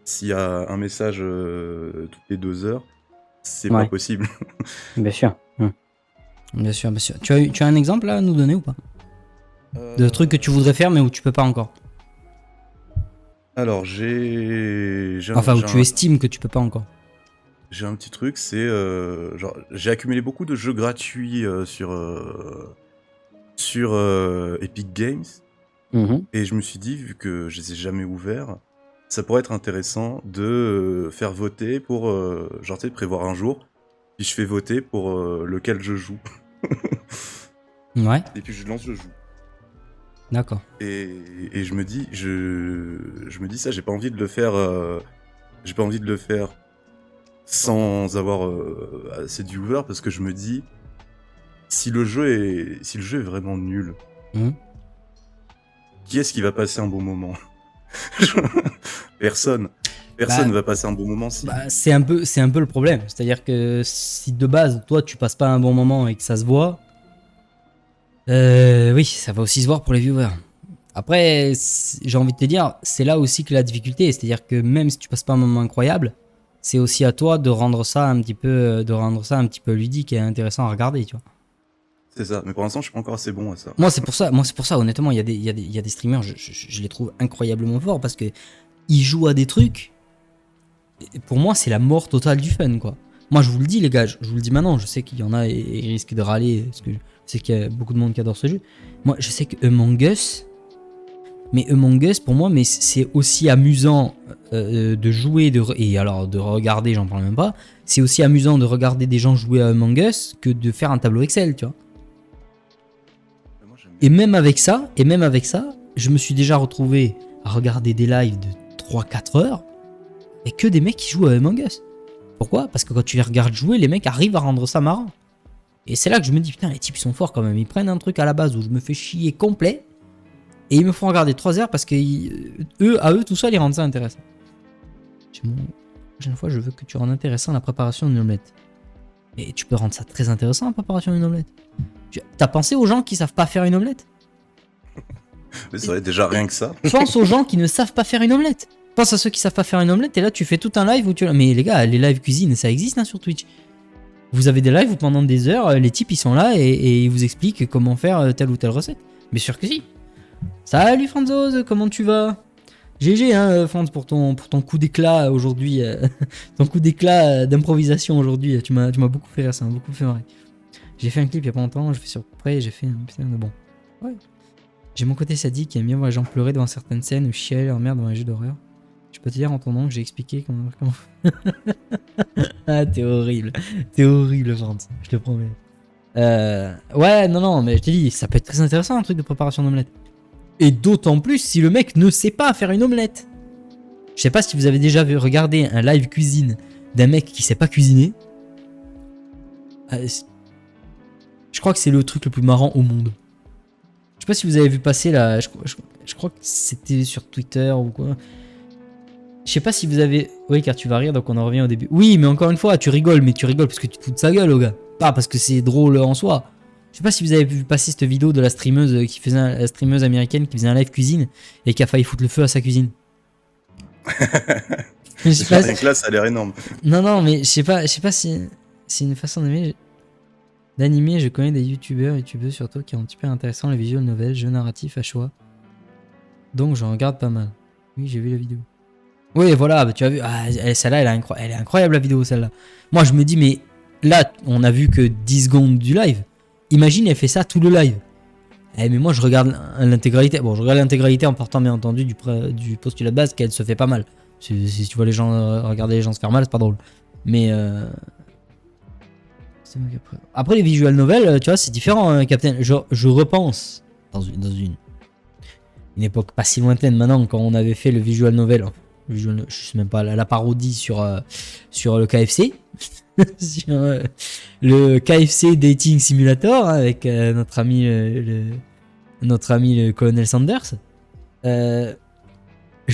s'il y a un message toutes les 2 heures, c'est pas possible. Bien sûr. Bien sûr, bien sûr. Tu as un exemple là à nous donner ou pas? De trucs que tu voudrais faire mais où tu peux pas encore. Alors, où tu estimes que tu peux pas encore. J'ai un petit truc, c'est genre j'ai accumulé beaucoup de jeux gratuits sur Epic Games et je me suis dit, vu que je les ai jamais ouverts, ça pourrait être intéressant de faire voter pour genre tu sais, prévoir un jour, puis je fais voter pour lequel je joue. Ouais. Et puis je lance le jeu. D'accord. Et je me dis ça, j'ai pas envie de le faire sans avoir assez de viewers, parce que je me dis, si le jeu est vraiment nul, qui est-ce qui va passer un bon moment? Personne ne va passer un bon moment si... c'est un peu le problème, c'est-à-dire que si de base toi tu passes pas un bon moment et que ça se voit, oui, ça va aussi se voir pour les viewers. Après, j'ai envie de te dire, c'est là aussi que la difficulté, c'est-à-dire que même si tu passes pas un moment incroyable, c'est aussi à toi de rendre ça un petit peu ludique et intéressant à regarder, tu vois. C'est ça, mais pour l'instant je suis pas encore assez bon à ça. Moi c'est pour ça, honnêtement, il y a des streamers, je les trouve incroyablement forts parce que ils jouent à des trucs, et pour moi c'est la mort totale du fun, quoi. Moi je vous le dis les gars, je vous le dis maintenant, je sais qu'il y en a et ils risquent de râler parce que je sais qu'il y a beaucoup de monde qui adore ce jeu. Moi je sais que Among Us, pour moi, mais c'est aussi amusant de jouer et alors de regarder, j'en parle même pas. C'est aussi amusant de regarder des gens jouer à Among Us que de faire un tableau Excel, tu vois. Et même avec ça, je me suis déjà retrouvé à regarder des lives de 3-4 heures et que des mecs qui jouent à Among Us. Pourquoi? Parce que quand tu les regardes jouer, les mecs arrivent à rendre ça marrant. Et c'est là que je me dis, putain, les types sont forts quand même. Ils prennent un truc à la base où je me fais chier complet et ils me font regarder 3 heures parce que eux tout seuls, ils rendent ça intéressant. La prochaine fois, je veux que tu rendes intéressant la préparation d'une omelette. Et tu peux rendre ça très intéressant, la préparation d'une omelette. T'as pensé aux gens qui savent pas faire une omelette? Mais ça aurait déjà rien que ça. Pense aux gens qui ne savent pas faire une omelette. Pense à ceux qui savent pas faire une omelette et là tu fais tout un live où tu... Mais les gars, les lives cuisine, ça existe hein, sur Twitch. Vous avez des lives où pendant des heures, les types ils sont là et ils vous expliquent comment faire telle ou telle recette. Bien sûr que si. Salut Franzoz, comment tu vas? GG hein Franz pour ton coup d'éclat aujourd'hui. Ton coup d'éclat d'improvisation aujourd'hui. Tu m'as beaucoup fait rire, ça m'a beaucoup fait marrer. J'ai fait un clip il y a pas longtemps, je fais sur près, j'ai fait un putain de bon. Ouais. J'ai mon côté sadique qui aime bien voir les gens pleurer devant certaines scènes ou chialer leur mère devant un jeu d'horreur. Je peux te dire en ton nom que j'ai expliqué comment... Ah t'es horrible Franz, je te promets. Ouais non mais je te dis, ça peut être très intéressant un truc de préparation d'omelette. Et d'autant plus si le mec ne sait pas faire une omelette. Je sais pas si vous avez déjà regardé un live cuisine d'un mec qui sait pas cuisiner. Je crois que c'est le truc le plus marrant au monde. sais pas si vous avez vu passer là, je crois que c'était sur Twitter ou quoi. Je sais pas si vous avez... Oui, car tu vas rire, donc on en revient au début. Oui, mais encore une fois, tu rigoles, mais tu rigoles parce que tu te fous de sa gueule, au gars. Pas parce que c'est drôle en soi. Je sais pas si vous avez vu passer cette vidéo de la streameuse la streameuse américaine qui faisait un live cuisine et qui a failli foutre le feu à sa cuisine. Je sais pas Rien que là, ça a l'air énorme. Non, mais je sais pas si c'est une façon d'animer. Je connais des youtubeuses surtout qui ont super intéressant les visual novels, jeux narratifs à choix. Donc j'en regarde pas mal. Oui, j'ai vu la vidéo. Oui, voilà, bah, tu as vu. Ah, celle-là, elle est incroyable la vidéo, celle-là. Moi, je me dis, mais là, on a vu que 10 secondes du live. Imagine, elle fait ça tout le live. Eh, mais moi, je regarde l'intégralité. Bon, je regarde l'intégralité en partant, bien entendu, du postulat de base qu'elle se fait pas mal. Si tu vois les gens regarder les gens se faire mal, c'est pas drôle. Mais après les visual novels, tu vois, c'est différent, hein, Captain. Je repense dans une époque pas si lointaine maintenant, quand on avait fait le visual novel. Je sais même pas la parodie sur le KFC. Sur le KFC Dating Simulator, hein, avec notre ami le colonel Sanders. Je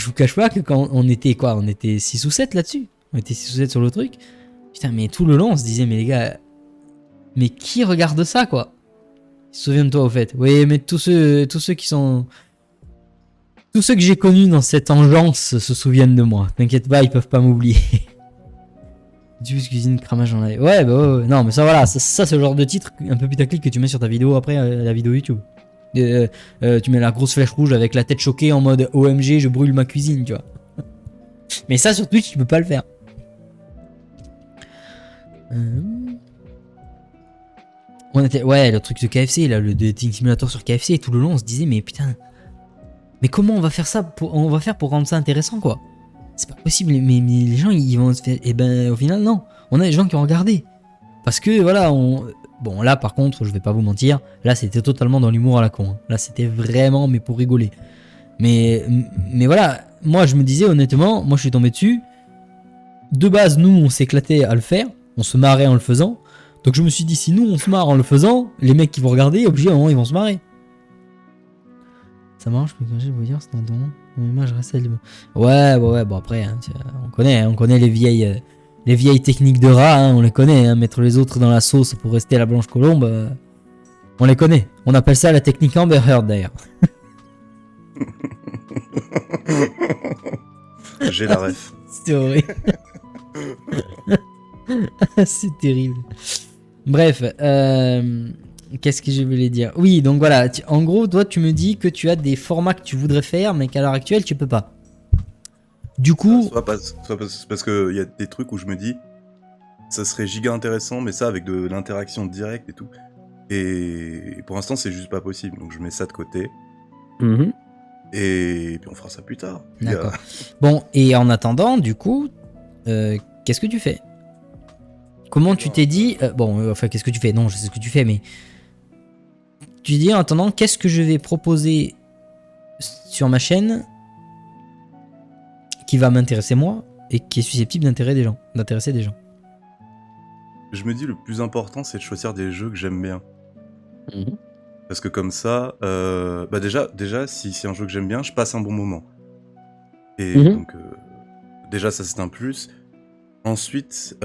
vous cache pas que quand on était 6 ou 7 là-dessus. On était 6 ou 7 sur le truc. Putain, mais tout le long, on se disait, mais les gars, mais qui regarde ça, quoi? Souviens-toi, au fait. Oui, mais tous ceux qui sont... Tous ceux que j'ai connus dans cette engeance se souviennent de moi. T'inquiète pas, ils peuvent pas m'oublier. Diffuse cuisine, cramage en live. Ouais, bah ouais. Non, mais ça, voilà. Ça c'est le genre de titre un peu putaclic que tu mets sur ta vidéo après, la vidéo YouTube. Tu mets la grosse flèche rouge avec la tête choquée en mode OMG, je brûle ma cuisine, tu vois. Mais ça, sur Twitch, tu peux pas le faire. Ouais, le truc de KFC, là, le dating simulator sur KFC, tout le long, on se disait, mais putain. Mais comment on va faire ça pour rendre ça intéressant, quoi? C'est pas possible, mais les gens, ils vont se faire... Et ben, au final, non. On a des gens qui ont regardé. Parce que, voilà, Bon, là, par contre, je vais pas vous mentir, là, c'était totalement dans l'humour à la con. Hein. Là, c'était vraiment, mais pour rigoler. Mais voilà, moi, je me disais, honnêtement, moi, je suis tombé dessus. De base, nous, on s'éclatait à le faire. On se marrait en le faisant. Donc, je me suis dit, si nous, on se marre en le faisant, les mecs qui vont regarder, obligé, à un moment, ils vont se marrer. Ça marche, mais quand je vais vous dire, c'est dans ton image reste libre. Ouais, bon après, hein, on connaît les vieilles techniques de rat, hein, on les connaît, hein, mettre les autres dans la sauce pour rester à la blanche colombe, on les connaît. On appelle ça la technique Amber Heard d'ailleurs. J'ai la ref. C'est horrible. C'est terrible. Bref, qu'est-ce que je voulais dire? Oui, donc voilà, en gros, toi, tu me dis que tu as des formats que tu voudrais faire, mais qu'à l'heure actuelle, tu peux pas. Du coup... Soit parce qu'il y a des trucs où je me dis, ça serait giga intéressant, mais ça avec de l'interaction directe et tout. Et pour l'instant, c'est juste pas possible, donc je mets ça de côté. Et puis on fera ça plus tard. D'accord. Bon, et en attendant, du coup, qu'est-ce que tu fais? Comment tu t'es dit... enfin, qu'est-ce que tu fais? Non, je sais ce que tu fais, mais... Tu dis en attendant, qu'est-ce que je vais proposer sur ma chaîne qui va m'intéresser moi et qui est susceptible d'intéresser des gens. Je me dis, le plus important, c'est de choisir des jeux que j'aime bien. Parce que comme ça, déjà, si c'est un jeu que j'aime bien, je passe un bon moment. Et donc, déjà, ça c'est un plus. Ensuite,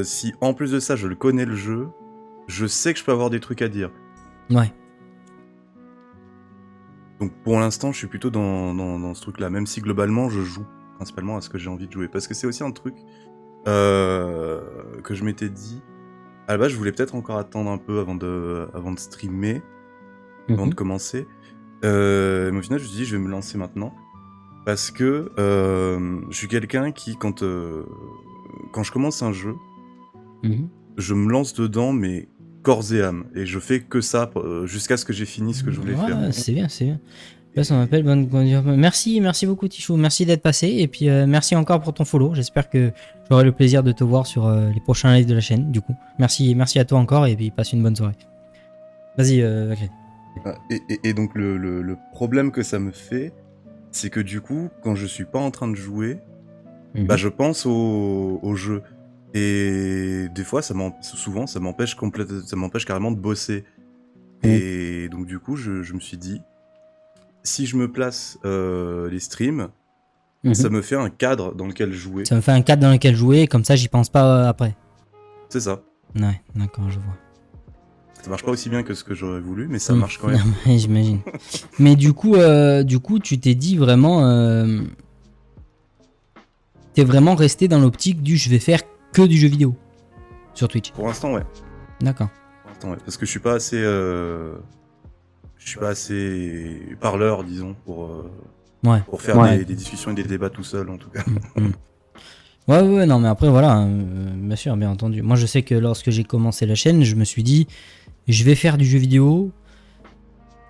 si en plus de ça, je le connais le jeu, je sais que je peux avoir des trucs à dire. Ouais. Donc pour l'instant, je suis plutôt dans ce truc-là, même si globalement, je joue principalement à ce que j'ai envie de jouer. Parce que c'est aussi un truc que je m'étais dit. À la base, je voulais peut-être encore attendre un peu avant de streamer, avant de commencer. Mais au final, je me suis dit, je vais me lancer maintenant. Parce que je suis quelqu'un qui, quand je commence un jeu, je me lance dedans, mais corps et âme. Et je fais que ça jusqu'à ce que j'ai fini ce que je voulais faire. C'est bien, c'est bien. Là, ça m'appelle merci beaucoup Tichou, merci d'être passé. Et puis merci encore pour ton follow. J'espère que j'aurai le plaisir de te voir sur les prochains lives de la chaîne, du coup. Merci à toi encore et puis passe une bonne soirée. Vas-y, Vakri. Et donc le problème que ça me fait, c'est que du coup, quand je suis pas en train de jouer, je pense au jeu. Et des fois, souvent, ça m'empêche carrément de bosser. Et donc du coup, je me suis dit, si je me place les streams, Mhm. ça me fait un cadre dans lequel jouer. Ça me fait un cadre dans lequel jouer, comme ça j'y pense pas après. C'est ça. Ouais, d'accord, je vois. Ça marche pas aussi bien que ce que j'aurais voulu, mais ça marche quand même. Ouais, j'imagine. Mais du coup, tu t'es dit vraiment... T'es vraiment resté dans l'optique du je vais faire que du jeu vidéo sur Twitch. Pour l'instant, ouais. D'accord. Pour l'instant, ouais. Parce que je suis pas assez... parleur, disons, Ouais. pour faire Ouais. des discussions et des débats tout seul, en tout cas. Ouais, non, mais après, voilà, bien sûr, bien entendu. Moi, je sais que lorsque j'ai commencé la chaîne, je me suis dit, je vais faire du jeu vidéo.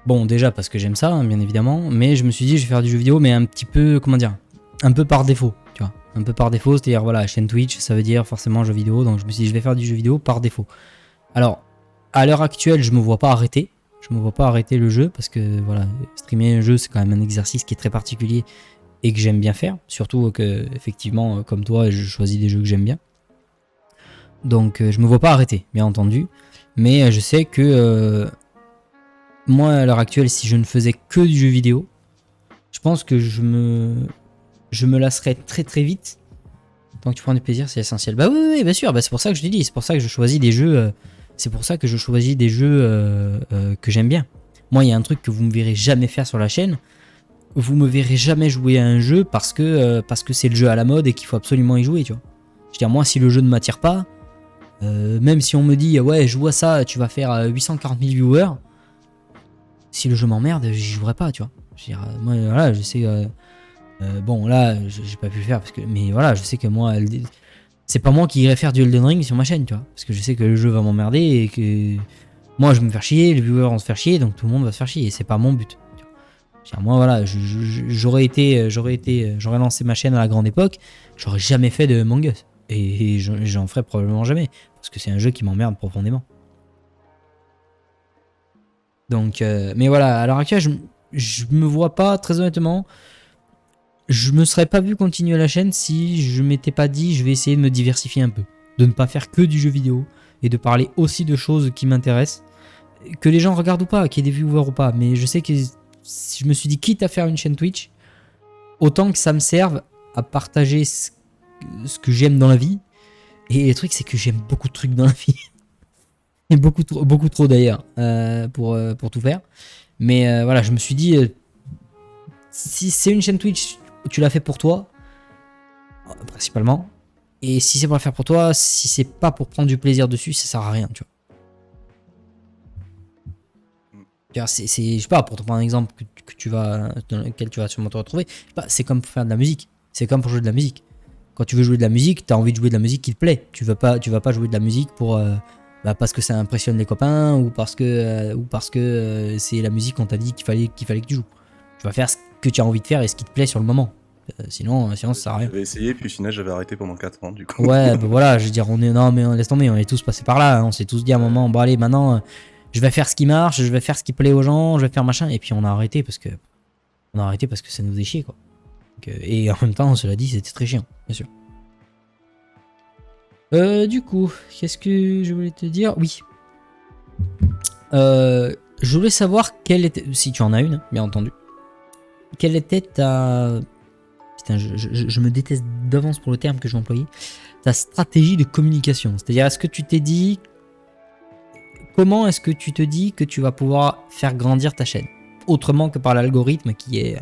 Bon, déjà parce que j'aime ça, hein, bien évidemment, mais je me suis dit, je vais faire du jeu vidéo, mais un petit peu, comment dire, un peu par défaut, tu vois. Un peu par défaut, c'est-à-dire, voilà, chaîne Twitch, ça veut dire forcément jeu vidéo, donc je me suis dit, je vais faire du jeu vidéo par défaut. Alors, à l'heure actuelle, je me vois pas arrêter. Je me vois pas arrêter le jeu, parce que, voilà, streamer un jeu, c'est quand même un exercice qui est très particulier et que j'aime bien faire, surtout que effectivement comme toi je choisis des jeux que j'aime bien, donc je me vois pas arrêter bien entendu, mais je sais que moi à l'heure actuelle si je ne faisais que du jeu vidéo, je pense que je me lasserais très très vite. Tant que tu prends du plaisir c'est essentiel. Bah oui bien sûr, bah, c'est pour ça que je te dis, c'est pour ça que je choisis des jeux que j'aime bien. Moi il y a un truc que vous me verrez jamais faire sur la chaîne. Vous me verrez jamais jouer à un jeu parce que c'est le jeu à la mode et qu'il faut absolument y jouer, tu vois. Je veux dire, moi, si le jeu ne m'attire pas, même si on me dit, ouais, joue à ça, tu vas faire 840 000 viewers, si le jeu m'emmerde, j'y jouerai pas, tu vois. Je veux dire, moi, voilà, je sais, bon, là, j'ai pas pu le faire, mais voilà, je sais que moi, c'est pas moi qui irai faire du Elden Ring sur ma chaîne, tu vois. Parce que je sais que le jeu va m'emmerder et que moi, je vais me faire chier, les viewers vont se faire chier, donc tout le monde va se faire chier, et c'est pas mon but. Moi voilà, j'aurais lancé ma chaîne à la grande époque, j'aurais jamais fait de Among Us. Et j'en ferai probablement jamais. Parce que c'est un jeu qui m'emmerde profondément. Donc, mais voilà, à l'heure actuelle, je me vois pas, très honnêtement, je me serais pas vu continuer la chaîne si je m'étais pas dit je vais essayer de me diversifier un peu. De ne pas faire que du jeu vidéo et de parler aussi de choses qui m'intéressent. Que les gens regardent ou pas, qu'il y ait des viewers ou pas. Mais je sais que je me suis dit, quitte à faire une chaîne Twitch, autant que ça me serve à partager ce que j'aime dans la vie. Et le truc, c'est que j'aime beaucoup de trucs dans la vie. Et beaucoup trop d'ailleurs, pour tout faire. Mais voilà, je me suis dit, si c'est une chaîne Twitch, tu l'as fait pour toi, principalement. Et si c'est pour la faire pour toi, si c'est pas pour prendre du plaisir dessus, ça sert à rien, tu vois. Je sais pas, pour te prendre un exemple dans lequel tu vas sûrement te retrouver, c'est comme pour faire de la musique. C'est comme pour jouer de la musique. Quand tu veux jouer de la musique, t'as envie de jouer de la musique qui te plaît. Tu vas pas jouer de la musique pour parce que ça impressionne les copains ou parce que c'est la musique qu'on t'a dit qu'il fallait que tu joues. Tu vas faire ce que tu as envie de faire et ce qui te plaît sur le moment. Sinon ça sert à rien. J'avais essayé, puis au final j'avais arrêté pendant 4 ans du coup. Ouais, bah voilà, je veux dire, laisse tomber, on est tous passés par là. On s'est tous dit à un moment, bon allez, maintenant, je vais faire ce qui marche, je vais faire ce qui plaît aux gens, je vais faire machin. Et puis on a arrêté parce que ça nous faisait chier, quoi. Donc, et en même temps, cela dit, c'était très chiant, bien sûr. Du coup, qu'est-ce que je voulais te dire? Oui. Je voulais savoir quelle était, si tu en as une, hein, bien entendu. Quelle était ta... Putain, je me déteste d'avance pour le terme que je vais employer. Ta stratégie de communication. C'est-à-dire, est-ce que tu t'es dit... Comment est-ce que tu te dis que tu vas pouvoir faire grandir ta chaîne? Autrement que par l'algorithme qui est,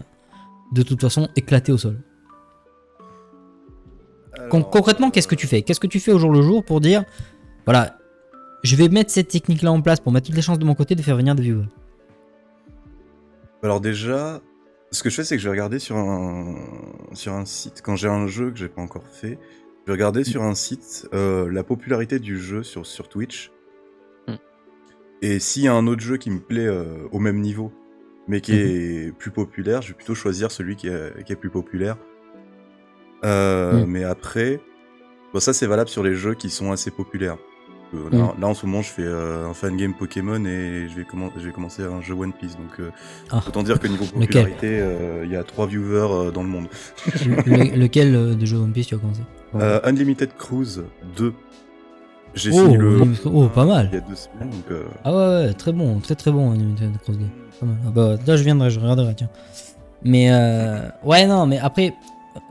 de toute façon, éclaté au sol. Alors, Concrètement, qu'est-ce que tu fais? Qu'est-ce que tu fais au jour le jour pour dire, voilà, je vais mettre cette technique-là en place pour mettre toutes les chances de mon côté de faire venir des viewers? Alors déjà, ce que je fais, c'est que je vais regarder sur un site, quand j'ai un jeu que j'ai pas encore fait, je vais regarder sur un site la popularité du jeu sur Twitch. Et s'il y a un autre jeu qui me plaît au même niveau, mais qui est plus populaire, je vais plutôt choisir celui qui est plus populaire. Mais après, bon, ça c'est valable sur les jeux qui sont assez populaires. Là en ce moment je fais un fangame Pokémon et je vais commencer un jeu One Piece, donc autant dire que niveau popularité il y a 3 viewers dans le monde. Lequel de jeu One Piece tu as commencé? Unlimited Cruise 2. J'ai fini le. Pas mal. Il y a 2 semaines, donc. Ah ouais, très bon, très bon Unlimited Cross-Game. Pas mal. Ah bah là je viendrai, je regarderai, tiens. Mais ouais, non, mais après,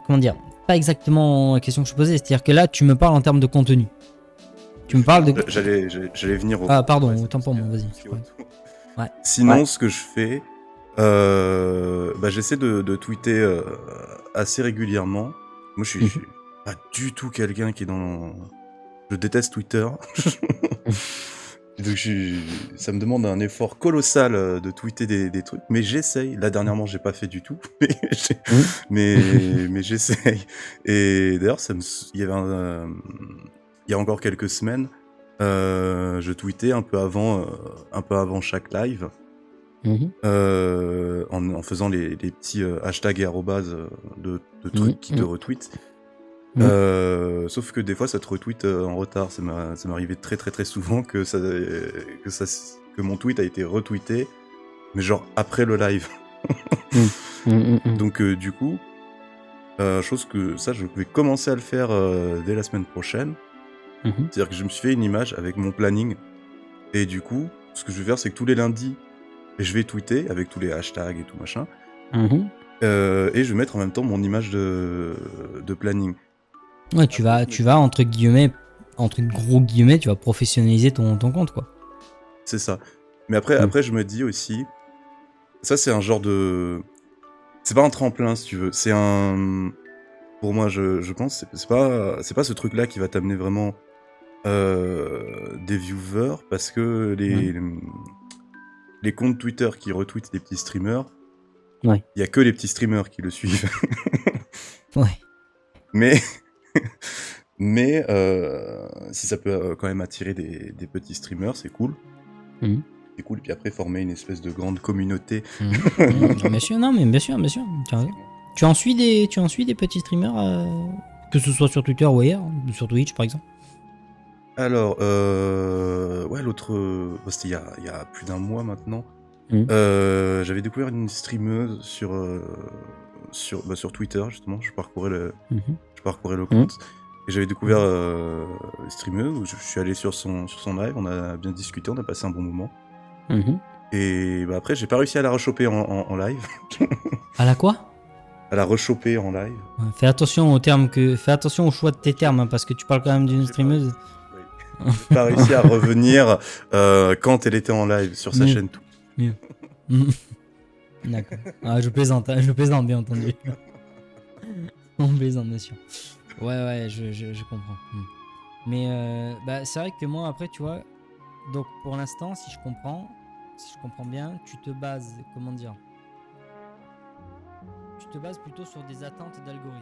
comment dire, pas exactement la question que je posais, c'est-à-dire que là tu me parles en termes de contenu. Tu me parles de. J'allais venir au. Ah pardon, Ouais, autant pour moi, vas-y. Ouais. Sinon, Ouais. ce que je fais, j'essaie de tweeter assez régulièrement. Moi, je suis pas du tout quelqu'un qui est dans. Je déteste Twitter. Donc, ça me demande un effort colossal de tweeter des trucs, mais j'essaye. Là, dernièrement, j'ai pas fait du tout, mais j'essaye. Et d'ailleurs, il y a encore quelques semaines, je tweetais un peu avant chaque live. En faisant les petits hashtags et arrobase de trucs qui te retweetent. Sauf que des fois ça te retweet en retard. Ça m'arrivait très très très souvent que mon tweet a été retweeté, mais genre après le live. Donc du coup, chose que ça je vais commencer à le faire dès la semaine prochaine. C'est-à-dire que je me suis fait une image avec mon planning, et du coup ce que je vais faire, c'est que tous les lundis je vais tweeter avec tous les hashtags et tout machin, et je vais mettre en même temps mon image de planning. Ouais, tu vas entre gros guillemets, tu vas professionnaliser ton compte, quoi. C'est ça. Mais après je me dis aussi, ça c'est un genre de, c'est pas un tremplin si tu veux, c'est un, pour moi je pense c'est pas ce truc là qui va t'amener vraiment des viewers, parce que les comptes Twitter qui retweetent des petits streamers, il y a que les petits streamers qui le suivent. Ouais. Mais si ça peut quand même attirer des petits streamers, c'est cool. C'est cool, puis après former une espèce de grande communauté. Bien sûr, non, mais bien sûr. Tu en suis des petits streamers, que ce soit sur Twitter ou ailleurs, sur Twitch par exemple. Alors, ouais, l'autre, c'était il y a plus d'un mois maintenant. J'avais découvert une streameuse sur Twitter, justement. Je parcourais le compte. Et j'avais découvert une streameuse, où je suis allé sur son live, on a bien discuté, on a passé un bon moment. Et après, j'ai pas réussi à la rechoper en live. À la quoi? À la rechoper en live. Ouais, fais attention au choix de tes termes, hein, parce que tu parles quand même d'une streameuse. J'ai pas réussi à revenir quand elle était en live sur sa chaîne tout. Mieux. D'accord. Ah, je plaisante, bien entendu. On plaisante, bien sûr. Ouais, je comprends. Mais c'est vrai que moi, après, tu vois, donc pour l'instant, si je comprends bien, tu te bases, comment dire, tu te bases plutôt sur des attentes d'algorithmes.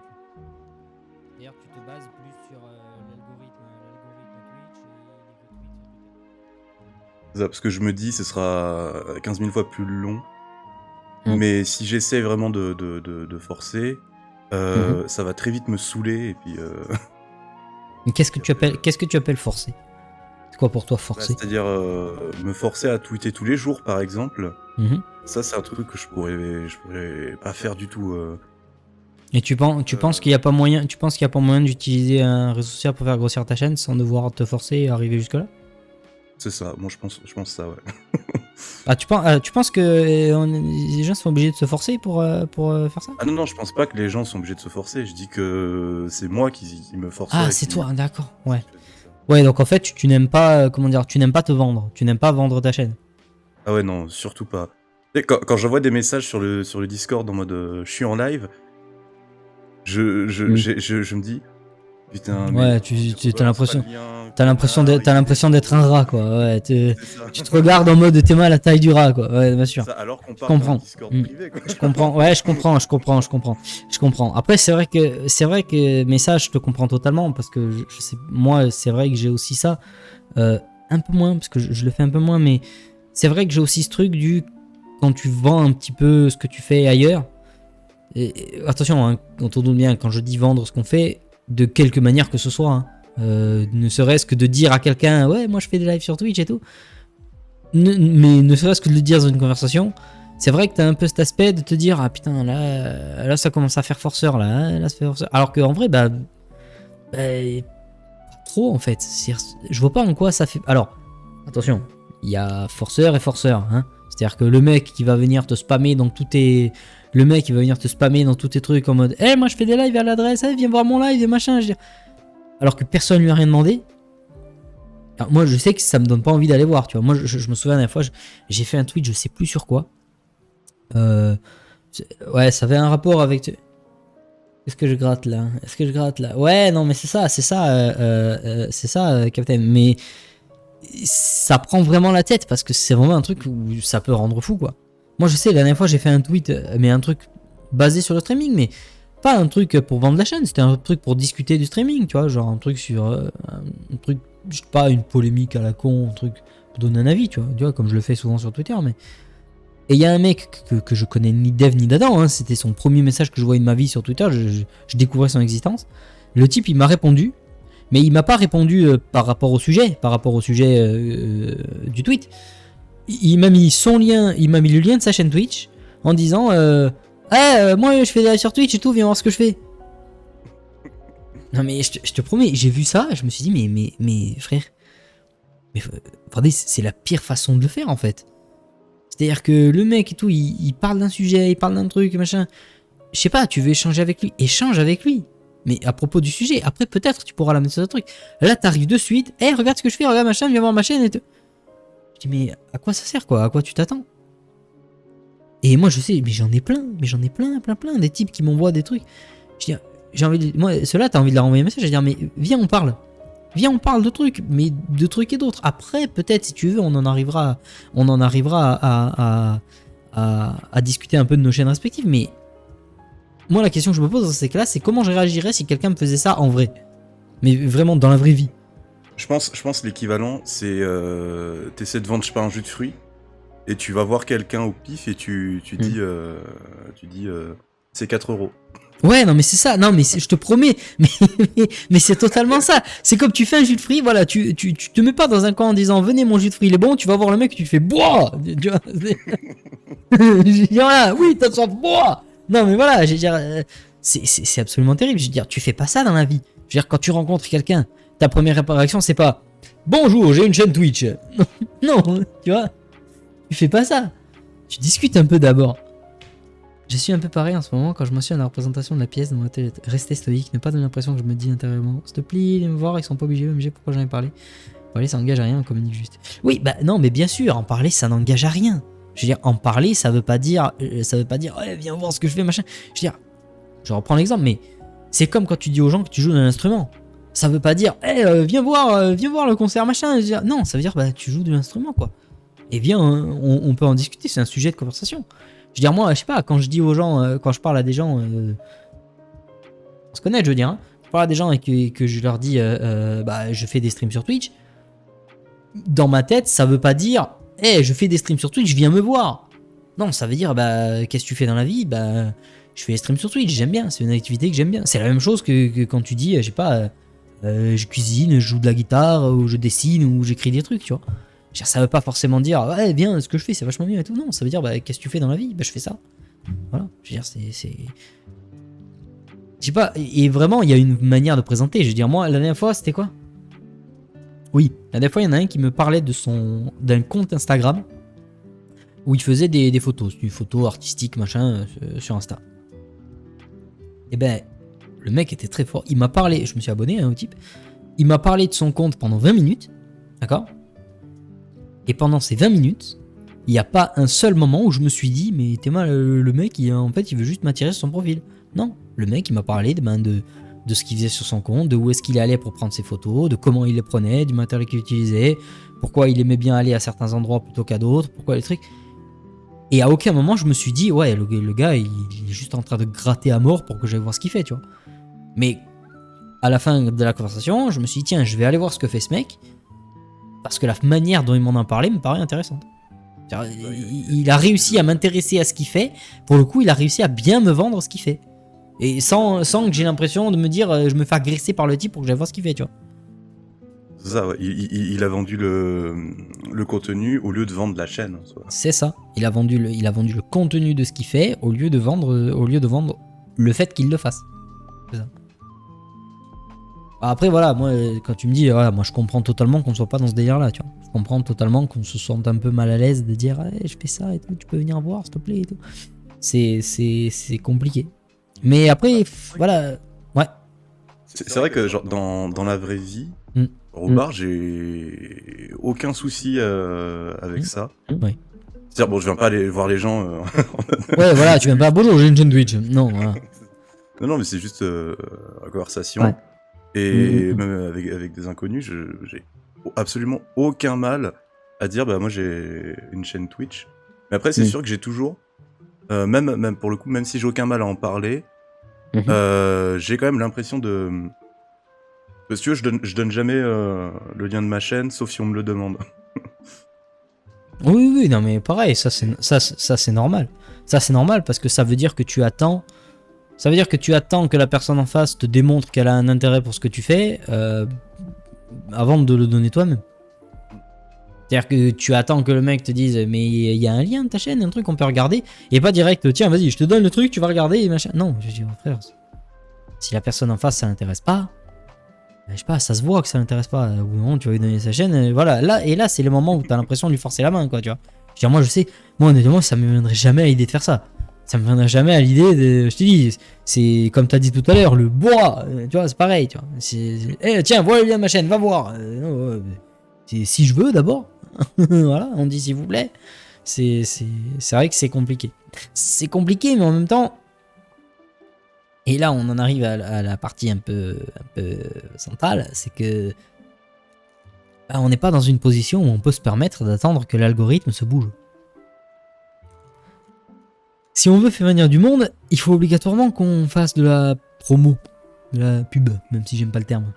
D'ailleurs, tu te bases plus sur l'algorithme Twitch et les retweets. C'est ça, parce que je me dis, ce sera 15 000 fois plus long. Mais si j'essaie vraiment de forcer, ça va très vite me saouler, et puis... Mais qu'est-ce que tu appelles forcer? C'est quoi pour toi forcer? C'est-à-dire me forcer à tweeter tous les jours, par exemple. Ça, c'est un truc que je pourrais pas faire du tout. Et tu penses qu'il n'y a pas moyen, d'utiliser un réseau social pour faire grossir ta chaîne sans devoir te forcer et arriver jusque là? C'est ça, moi je pense ça, ouais. Ah, tu penses que les gens sont obligés de se forcer pour faire ça? Ah non, je pense pas que les gens sont obligés de se forcer, je dis que c'est moi qui me force. Ah, c'est toi, d'accord, ouais. Ouais, donc en fait, tu n'aimes pas, tu n'aimes pas te vendre, tu n'aimes pas vendre ta chaîne. Ah ouais, non, surtout pas. Et quand j'envoie des messages sur le Discord en mode je suis en live, je me dis, putain, ouais, t'as l'impression d'être un rat, quoi. Ouais, tu te regardes en mode t'es mal à la taille du rat, quoi. Ouais, bien sûr. Ça, alors qu'on parle d'un Discord privé, quoi. Je comprends. Ouais, je comprends. Après, c'est vrai que, mais ça, je te comprends totalement, parce que moi, c'est vrai que j'ai aussi ça, un peu moins, parce que je le fais un peu moins, mais c'est vrai que j'ai aussi ce truc quand tu vends un petit peu ce que tu fais ailleurs. Et attention, hein, on te doute bien, quand je dis vendre ce qu'on fait, de quelque manière que ce soit, hein, ne serait-ce que de dire à quelqu'un, ouais, moi je fais des lives sur Twitch et tout, mais ne serait-ce que de le dire dans une conversation, c'est vrai que t'as un peu cet aspect de te dire, ah putain, là ça commence à faire forceur, là ça fait forceur. Alors qu'en vrai, trop en fait. Je vois pas en quoi ça fait. Alors, attention, il y a forceur et forceur. Hein. C'est-à-dire que le mec qui va venir te spammer dans tous tes. Le mec qui va venir te spammer dans tous tes trucs en mode moi je fais des lives à l'adresse, viens voir mon live et machin. Alors que personne lui a rien demandé. Alors, moi je sais que ça me donne pas envie d'aller voir, tu vois. Moi je me souviens la dernière fois, j'ai fait un tweet, je sais plus sur quoi. Ouais, ça avait un rapport avec. Est-ce que je gratte là? Ouais, non, mais c'est ça, Captain. Mais ça prend vraiment la tête parce que c'est vraiment un truc où ça peut rendre fou, quoi. Moi, je sais, la dernière fois, j'ai fait un tweet, mais un truc basé sur le streaming, mais pas un truc pour vendre la chaîne, c'était un truc pour discuter du streaming, tu vois, genre un truc sur. Un truc, je sais pas, une polémique à la con, un truc pour donner un avis, tu vois, comme je le fais souvent sur Twitter, mais. Et il y a un mec que je connais ni d'Eve ni d'Adam, hein, c'était son premier message que je voyais de ma vie sur Twitter, je découvrais son existence. Le type, il m'a répondu, mais il m'a pas répondu par rapport au sujet du tweet. Il m'a mis son lien, il m'a mis le lien de sa chaîne Twitch en disant moi je fais des lives sur Twitch et tout, viens voir ce que je fais. Non mais je te promets, j'ai vu ça, je me suis dit mais frère, attendez, c'est la pire façon de le faire en fait. C'est-à-dire que le mec et tout, il parle d'un sujet, il parle d'un truc, machin. Je sais pas, tu veux échanger avec lui, échange avec lui. Mais à propos du sujet, après peut-être tu pourras l'amener sur ce truc. Là, t'arrives de suite, regarde ce que je fais, regarde machin, viens voir ma chaîne et tout. Je dis, mais à quoi ça sert, quoi? À quoi tu t'attends? Et moi, je sais, mais j'en ai plein, des types qui m'envoient des trucs. Je dis, j'ai envie de. Moi, ceux-là, t'as envie de leur envoyer un message, je vais dire, mais viens, on parle. Viens, on parle de trucs, mais de trucs et d'autres. Après, peut-être, si tu veux, on en arrivera à discuter un peu de nos chaînes respectives. Mais moi, la question que je me pose dans ces cas-là, c'est comment je réagirais si quelqu'un me faisait ça en vrai. Mais vraiment, dans la vraie vie. Je pense l'équivalent, c'est t'essaies de vendre, je sais pas, un jus de fruits, et tu vas voir quelqu'un au pif et tu dis, c'est 4 €. Ouais, non, mais c'est ça. Non, mais je te promets. Mais c'est totalement ça. C'est comme tu fais un jus de fruits. Voilà, tu te mets pas dans un coin en disant venez, mon jus de fruits il est bon. Tu vas voir le mec et tu te fais bois. Tu vois. Je veux dire, voilà, oui, t'as soif, bois. Non, mais voilà, je veux dire, c'est absolument terrible. Je veux dire, tu fais pas ça dans la vie. Je veux dire, quand tu rencontres quelqu'un, ta première réaction, c'est pas bonjour, j'ai une chaîne Twitch. Non, tu vois. Tu fais pas ça. Tu discutes un peu d'abord. Je suis un peu pareil en ce moment quand je mentionne la représentation de la pièce dans ma tête. Rester stoïque, ne pas donner l'impression que je me dis intérieurement s'il te plaît, viens me voir, ils sont pas obligés de me dire pourquoi j'en ai parlé. Parler ça n'engage à rien, on communique juste. Oui, bah non, mais bien sûr, en parler ça n'engage à rien. Je veux dire, en parler ça veut pas dire ouais, viens voir ce que je fais, machin. Je veux dire, je reprends l'exemple, mais c'est comme quand tu dis aux gens que tu joues d'un instrument. Ça veut pas dire viens voir le concert, machin. Je veux dire, non, ça veut dire bah tu joues de l'instrument quoi. Et viens, on peut en discuter, c'est un sujet de conversation. Je veux dire, moi, je sais pas, quand je dis aux gens, quand je parle à des gens, on se connaît, je veux dire, hein, je parle à des gens et que je leur dis, bah, je fais des streams sur Twitch, dans ma tête, ça veut pas dire, je fais des streams sur Twitch, viens me voir. Non, ça veut dire, bah, qu'est-ce que tu fais dans la vie? Bah, je fais des streams sur Twitch, j'aime bien, c'est une activité que j'aime bien. C'est la même chose que quand tu dis, je sais pas, je cuisine, je joue de la guitare, ou je dessine, ou j'écris des trucs, tu vois. Ça veut pas forcément dire ouais bien ce que je fais c'est vachement bien et tout, non, ça veut dire bah qu'est-ce que tu fais dans la vie, bah je fais ça, voilà, je veux dire c'est je sais pas, et vraiment il y a une manière de présenter, je veux dire moi la dernière fois c'était quoi, oui la dernière fois il y en a un qui me parlait d'un compte Instagram où il faisait des photos artistiques machin sur Insta, et ben le mec était très fort, il m'a parlé, je me suis abonné au type, il m'a parlé de son compte pendant 20 minutes, d'accord. Et pendant ces 20 minutes, il n'y a pas un seul moment où je me suis dit mais t'es mal, le mec en fait il veut juste m'attirer sur son profil. Non, le mec il m'a parlé de ce qu'il faisait sur son compte, de où est-ce qu'il allait pour prendre ses photos, de comment il les prenait, du matériel qu'il utilisait, pourquoi il aimait bien aller à certains endroits plutôt qu'à d'autres, pourquoi les trucs. Et à aucun moment je me suis dit ouais le gars il est juste en train de gratter à mort pour que j'aille voir ce qu'il fait, tu vois. Mais à la fin de la conversation, je me suis dit tiens je vais aller voir ce que fait ce mec. Parce que la manière dont il m'en a parlé me paraît intéressante. Il a réussi à m'intéresser à ce qu'il fait. Pour le coup, il a réussi à bien me vendre ce qu'il fait. Et sans que j'ai l'impression de me dire je me fais agresser par le type pour que j'aille voir ce qu'il fait, tu vois. C'est ça, ouais. Il a vendu le contenu au lieu de vendre la chaîne. C'est ça. Il a vendu le contenu de ce qu'il fait au lieu de vendre le fait qu'il le fasse. C'est ça. Après, voilà, moi, quand tu me dis, voilà, moi je comprends totalement qu'on soit pas dans ce délire-là, tu vois. Je comprends totalement qu'on se sente un peu mal à l'aise de dire, hey, je fais ça et tout, tu peux venir voir, s'il te plaît et tout. C'est compliqué. Mais après, voilà, ouais. C'est vrai que genre, dans la vraie vie, Mm. au bar, j'ai aucun souci avec ça. Ouais. C'est-à-dire, bon, je viens pas aller voir les gens. Ouais, voilà, tu viens pas, bonjour, j'ai une chaîne Twitch. Non, voilà. Non, mais c'est juste la conversation. Ouais. Et même avec des inconnus, j'ai absolument aucun mal à dire, bah moi j'ai une chaîne Twitch. Mais après, c'est sûr que j'ai toujours, même pour le coup, même si j'ai aucun mal à en parler, j'ai quand même l'impression de... Parce que je donne jamais le lien de ma chaîne, sauf si on me le demande. Oui, oui, non, mais pareil, ça c'est normal. Ça c'est normal parce que ça veut dire que tu attends. Ça veut dire que tu attends que la personne en face te démontre qu'elle a un intérêt pour ce que tu fais avant de le donner toi-même. C'est-à-dire que tu attends que le mec te dise mais il y a un lien de ta chaîne, un truc qu'on peut regarder, et pas direct tiens vas-y je te donne le truc, tu vas regarder et machin. Non, je dis oh, frère, si la personne en face ça l'intéresse pas, je sais pas, ça se voit que ça l'intéresse pas, ou non tu vas lui donner sa chaîne, voilà, là c'est le moment où t'as l'impression de lui forcer la main quoi, tu vois. Je veux dire, moi je sais, moi honnêtement ça me viendrait jamais à l'idée de faire ça. Ça me viendrait jamais à l'idée de. Je te dis, c'est comme t'as dit tout à l'heure, le bois, tu vois, c'est pareil, tu vois. Tiens, vois le lien de ma chaîne, va voir. Si je veux d'abord, voilà, on dit s'il vous plaît. C'est vrai que c'est compliqué. C'est compliqué, mais en même temps. Et là, on en arrive à la partie un peu centrale, c'est que. Bah, on n'est pas dans une position où on peut se permettre d'attendre que l'algorithme se bouge. Si on veut faire venir du monde, il faut obligatoirement qu'on fasse de la promo, de la pub, même si j'aime pas le terme.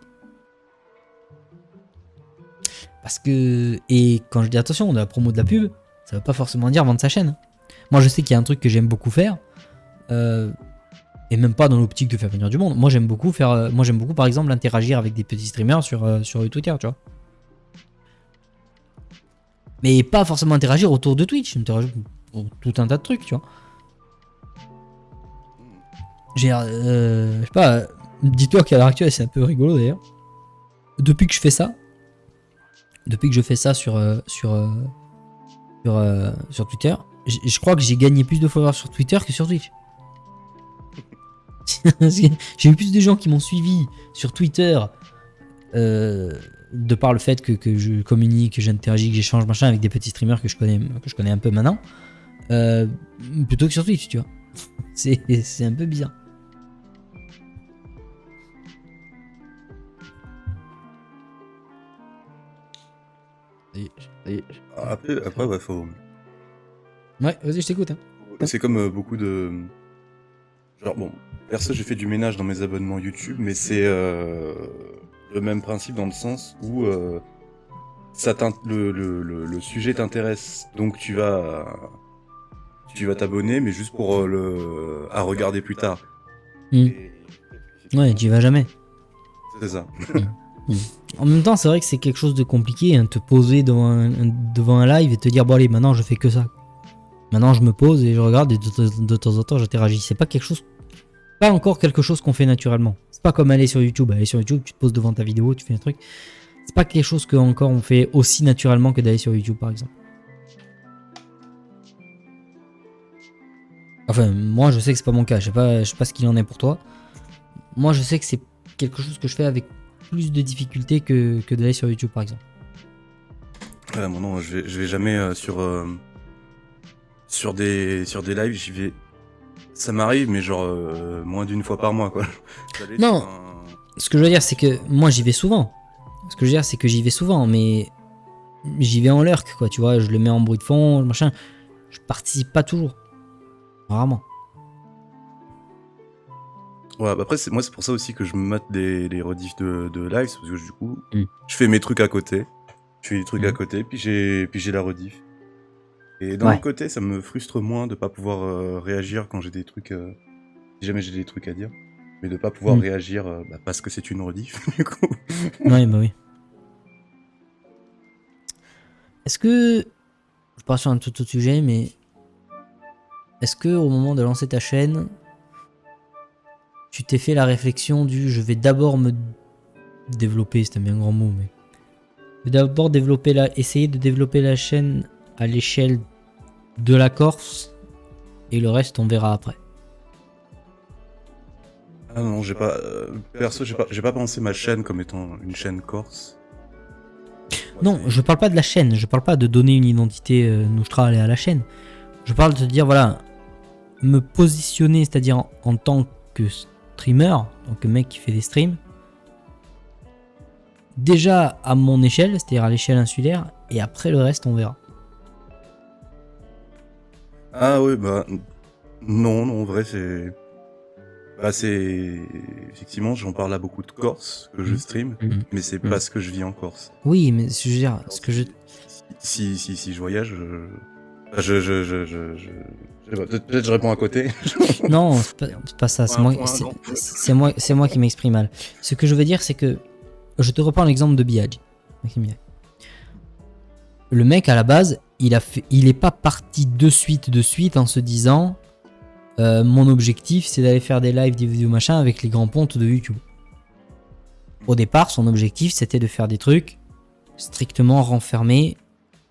Parce que, et quand je dis attention, de la promo, de la pub, ça veut pas forcément dire vendre sa chaîne. Moi je sais qu'il y a un truc que j'aime beaucoup faire, et même pas dans l'optique de faire venir du monde. Moi j'aime beaucoup par exemple interagir avec des petits streamers sur Twitter, tu vois. Mais pas forcément interagir autour de Twitch, interagir pour tout un tas de trucs, tu vois. Je sais pas, dis-toi qu'à l'heure actuelle c'est un peu rigolo d'ailleurs. Depuis que je fais ça sur Twitter, je crois que j'ai gagné plus de followers sur Twitter que sur Twitch. J'ai eu plus de gens qui m'ont suivi sur Twitter de par le fait que je communique, que j'interagis, que j'échange machin avec des petits streamers que je connais un peu maintenant, plutôt que sur Twitch, tu vois. C'est un peu bizarre. Après, ouais, faut... Ouais, vas-y, je t'écoute. Hein. C'est comme beaucoup de... Genre, bon, perso, j'ai fait du ménage dans mes abonnements YouTube, mais c'est le même principe dans le sens où le sujet t'intéresse, donc tu vas t'abonner, mais juste pour à regarder plus tard. Ouais, tu y vas jamais. C'est ça. En même temps, c'est vrai que c'est quelque chose de compliqué, hein, te poser devant un live et te dire bon allez, maintenant je fais que ça. Maintenant je me pose et je regarde et de temps en temps j'interagis. C'est pas encore quelque chose qu'on fait naturellement. C'est pas comme aller sur YouTube. Aller sur YouTube, tu te poses devant ta vidéo, tu fais un truc. C'est pas quelque chose que encore on fait aussi naturellement que d'aller sur YouTube par exemple. Enfin, moi je sais que c'est pas mon cas. Je sais pas ce qu'il en est pour toi. Moi je sais que c'est quelque chose que je fais avec plus de difficultés que d'aller sur YouTube par exemple. Ouais, bon, non, je vais jamais sur des lives, j'y vais. Ça m'arrive, mais genre moins d'une fois par mois, quoi. Non, ce que je veux dire, c'est que moi j'y vais souvent. Mais j'y vais en lurk, quoi, tu vois. Je le mets en bruit de fond, machin. Je participe pas toujours. Rarement. Ouais, bah après, moi, c'est pour ça aussi que je me mate des rediffs de live, parce que du coup, je fais mes trucs à côté. Je fais des trucs à côté, puis j'ai la rediff. Et d'un autre côté, ça me frustre moins de pas pouvoir réagir quand j'ai des trucs... si jamais j'ai des trucs à dire. Mais de pas pouvoir réagir parce que c'est une rediff, du coup. Ouais, bah oui. Est-ce que... Je pars sur un tout autre sujet, mais... Est-ce que au moment de lancer ta chaîne, tu t'es fait la réflexion du je vais d'abord me développer, c'est un bien grand mot, mais je vais d'abord essayer de développer la chaîne à l'échelle de la Corse et le reste on verra après. Ah non, j'ai pas. Perso, j'ai pas pensé ma chaîne comme étant une chaîne corse. Non, je parle pas de la chaîne, je parle pas de donner une identité nostrale à la chaîne. Je parle de te dire, voilà, me positionner, c'est-à-dire en tant que streamer, en tant que mec qui fait des streams, déjà à mon échelle, c'est-à-dire à l'échelle insulaire, et après le reste on verra. Ah oui, bah. Non, en vrai, c'est. Bah, c'est. Effectivement, j'en parle à beaucoup de Corse que je stream, mais c'est parce que je vis en Corse. Oui, mais je veux dire, ce que je... Si je voyage, peut-être je réponds à côté. Non, c'est pas ça, c'est moi qui m'exprime mal. Ce que je veux dire, c'est que je te reprends l'exemple de Biaggi. Le mec à la base, il est pas parti de suite en se disant mon objectif c'est d'aller faire des lives, des vidéos machin avec les grands pontes de YouTube. Au départ, son objectif c'était de faire des trucs strictement renfermés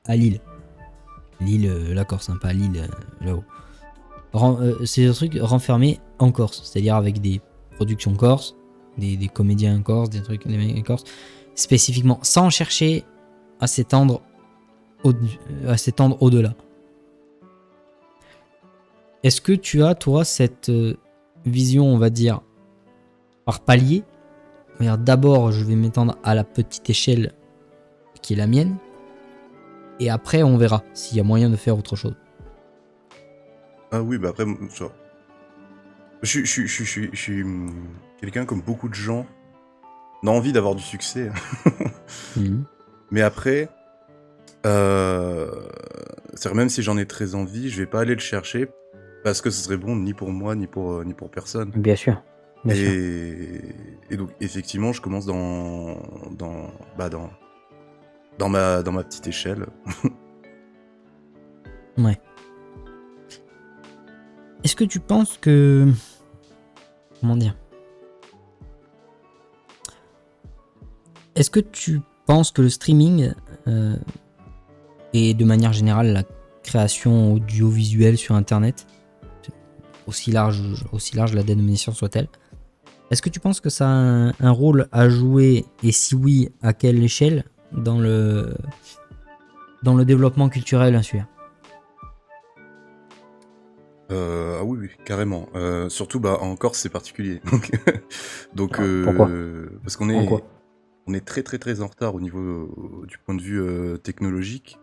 à Lille. Lille, la Corse, hein, pas Lille là-haut. C'est des trucs renfermés en Corse, c'est-à-dire avec des productions corse, des comédiens corse, des trucs des mecs corse, spécifiquement, sans chercher à s'étendre au-delà. Est-ce que tu as, toi, cette vision, on va dire, par palier? D'abord, je vais m'étendre à la petite échelle qui est la mienne, et après, on verra s'il y a moyen de faire autre chose. Ah oui, bah après, je suis quelqu'un comme beaucoup de gens. On a envie d'avoir du succès. Mais après, c'est-à-dire même si j'en ai très envie, je vais pas aller le chercher parce que ce serait bon ni pour moi ni pour personne. Bien sûr. Et donc effectivement, je commence dans ma petite échelle. Ouais. Est-ce que tu penses que... Comment dire? Est-ce que tu penses que le streaming et de manière générale la création audiovisuelle sur Internet, aussi large la dénomination soit-elle, est-ce que tu penses que ça a un rôle à jouer, et si oui, à quelle échelle, dans le développement culturel insulaire? Ah oui, carrément. Surtout en Corse, c'est particulier. Donc pourquoi? parce qu'on est très très très en retard au niveau du point de vue technologique.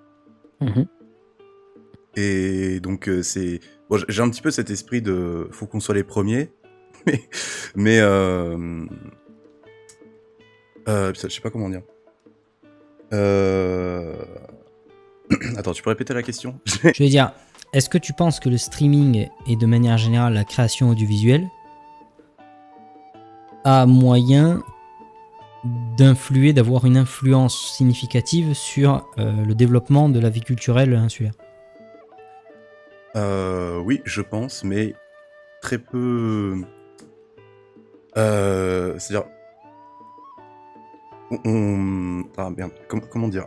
Et donc c'est bon, j'ai un petit peu cet esprit de faut qu'on soit les premiers, mais putain, je sais pas comment dire. Attends, tu peux répéter la question? Je veux dire, est-ce que tu penses que le streaming et de manière générale la création audiovisuelle a moyen d'influer, d'avoir une influence significative sur le développement de la vie culturelle insulaire? Oui, je pense, mais très peu. C'est-à-dire, ah merde, comment dire?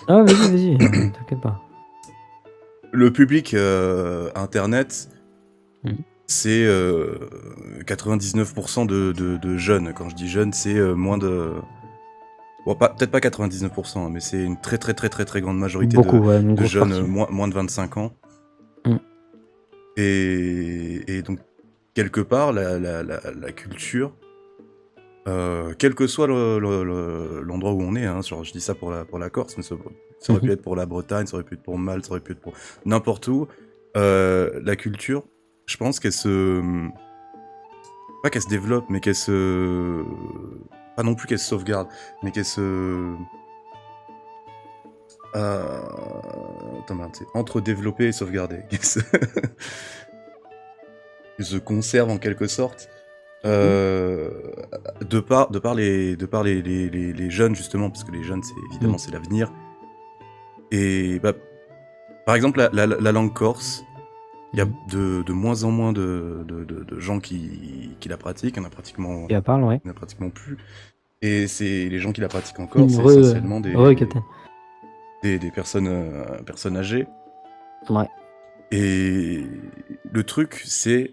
Ah, vas-y, t'inquiète pas. Le public internet, c'est 99% de jeunes. Quand je dis jeunes, c'est moins de... Bon, peut-être pas 99%, hein, mais c'est une très très très très très grande majorité de jeunes moins de 25 ans. Et donc, quelque part, la culture, quel que soit l'endroit où on est, hein, genre, je dis ça pour la Corse, mais ça aurait pu être pour la Bretagne, ça aurait pu être pour Malte, ça aurait pu être pour n'importe où, la culture, je pense qu'elle pas qu'elle se développe, mais qu'elle se... Pas non plus qu'elle se sauvegarde, mais qu'elle se... Attends, merde, c'est entre développer et sauvegarder. Qu'elle se conserve en quelque sorte. De par les jeunes, justement, parce que les jeunes, c'est évidemment c'est l'avenir. Et bah, par exemple, la langue corse, il y a de moins en moins de gens qui la pratiquent. Il y en a pratiquement plus. Et c'est les gens qui la pratiquent encore, c'est Re, essentiellement Captain. des personnes âgées. Ouais. Et le truc, c'est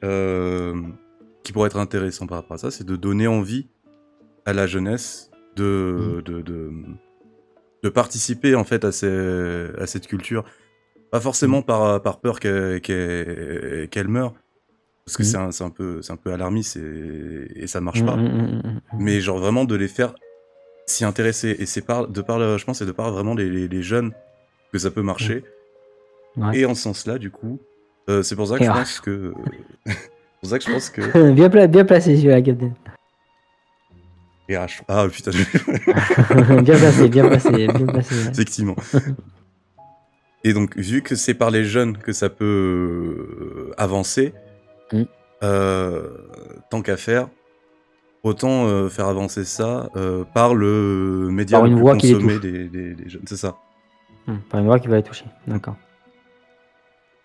qui pourrait être intéressant par rapport à ça, c'est de donner envie à la jeunesse de participer en fait à cette culture. Pas forcément par peur qu'elle meure, parce que c'est un peu alarmiste et ça marche pas. Mais genre vraiment de les faire s'y intéresser. Et c'est je pense, c'est de par vraiment les jeunes que ça peut marcher. Ouais. Et en ce sens-là, du coup, c'est pour ça que je pense que. c'est pour ça que je pense que. Bien placé celui-là, Captain. RH. Ah putain, bien placé. Ouais. effectivement. Et donc, vu que c'est par les jeunes que ça peut avancer, tant qu'à faire, autant faire avancer ça par le média Par le une plus voix qui les consommé touche. des jeunes. C'est ça. Par une voix qui va les toucher. D'accord.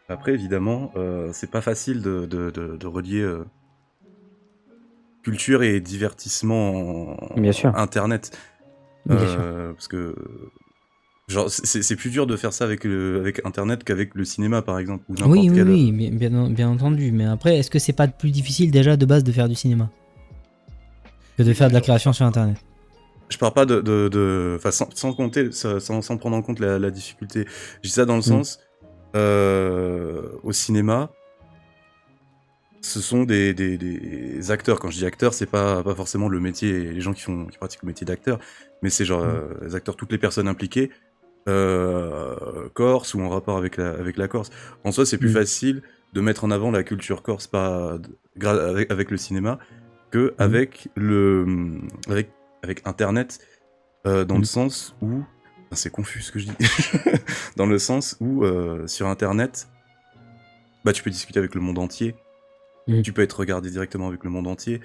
Après, évidemment, c'est pas facile de relier culture et divertissement Bien sûr. Internet. Bien sûr. Parce que genre c'est plus dur de faire ça avec Internet qu'avec le cinéma par exemple ou n'importe Oui, quel. oui, bien entendu. Mais après, est-ce que c'est pas plus difficile déjà de base de faire du cinéma que de faire de la création sur Internet? Je parle pas enfin, sans compter, sans prendre en compte la difficulté. Je dis ça dans le sens, au cinéma, ce sont des acteurs. Quand je dis acteurs, c'est pas forcément le métier, les gens qui pratiquent le métier d'acteur, mais c'est genre les acteurs, toutes les personnes impliquées, corse ou en rapport avec la Corse. En soi, c'est plus facile de mettre en avant la culture corse avec le cinéma que avec avec Internet, dans le sens où c'est confus ce que je dis. Dans le sens où sur Internet, bah tu peux discuter avec le monde entier. Tu peux être regardé directement avec le monde entier.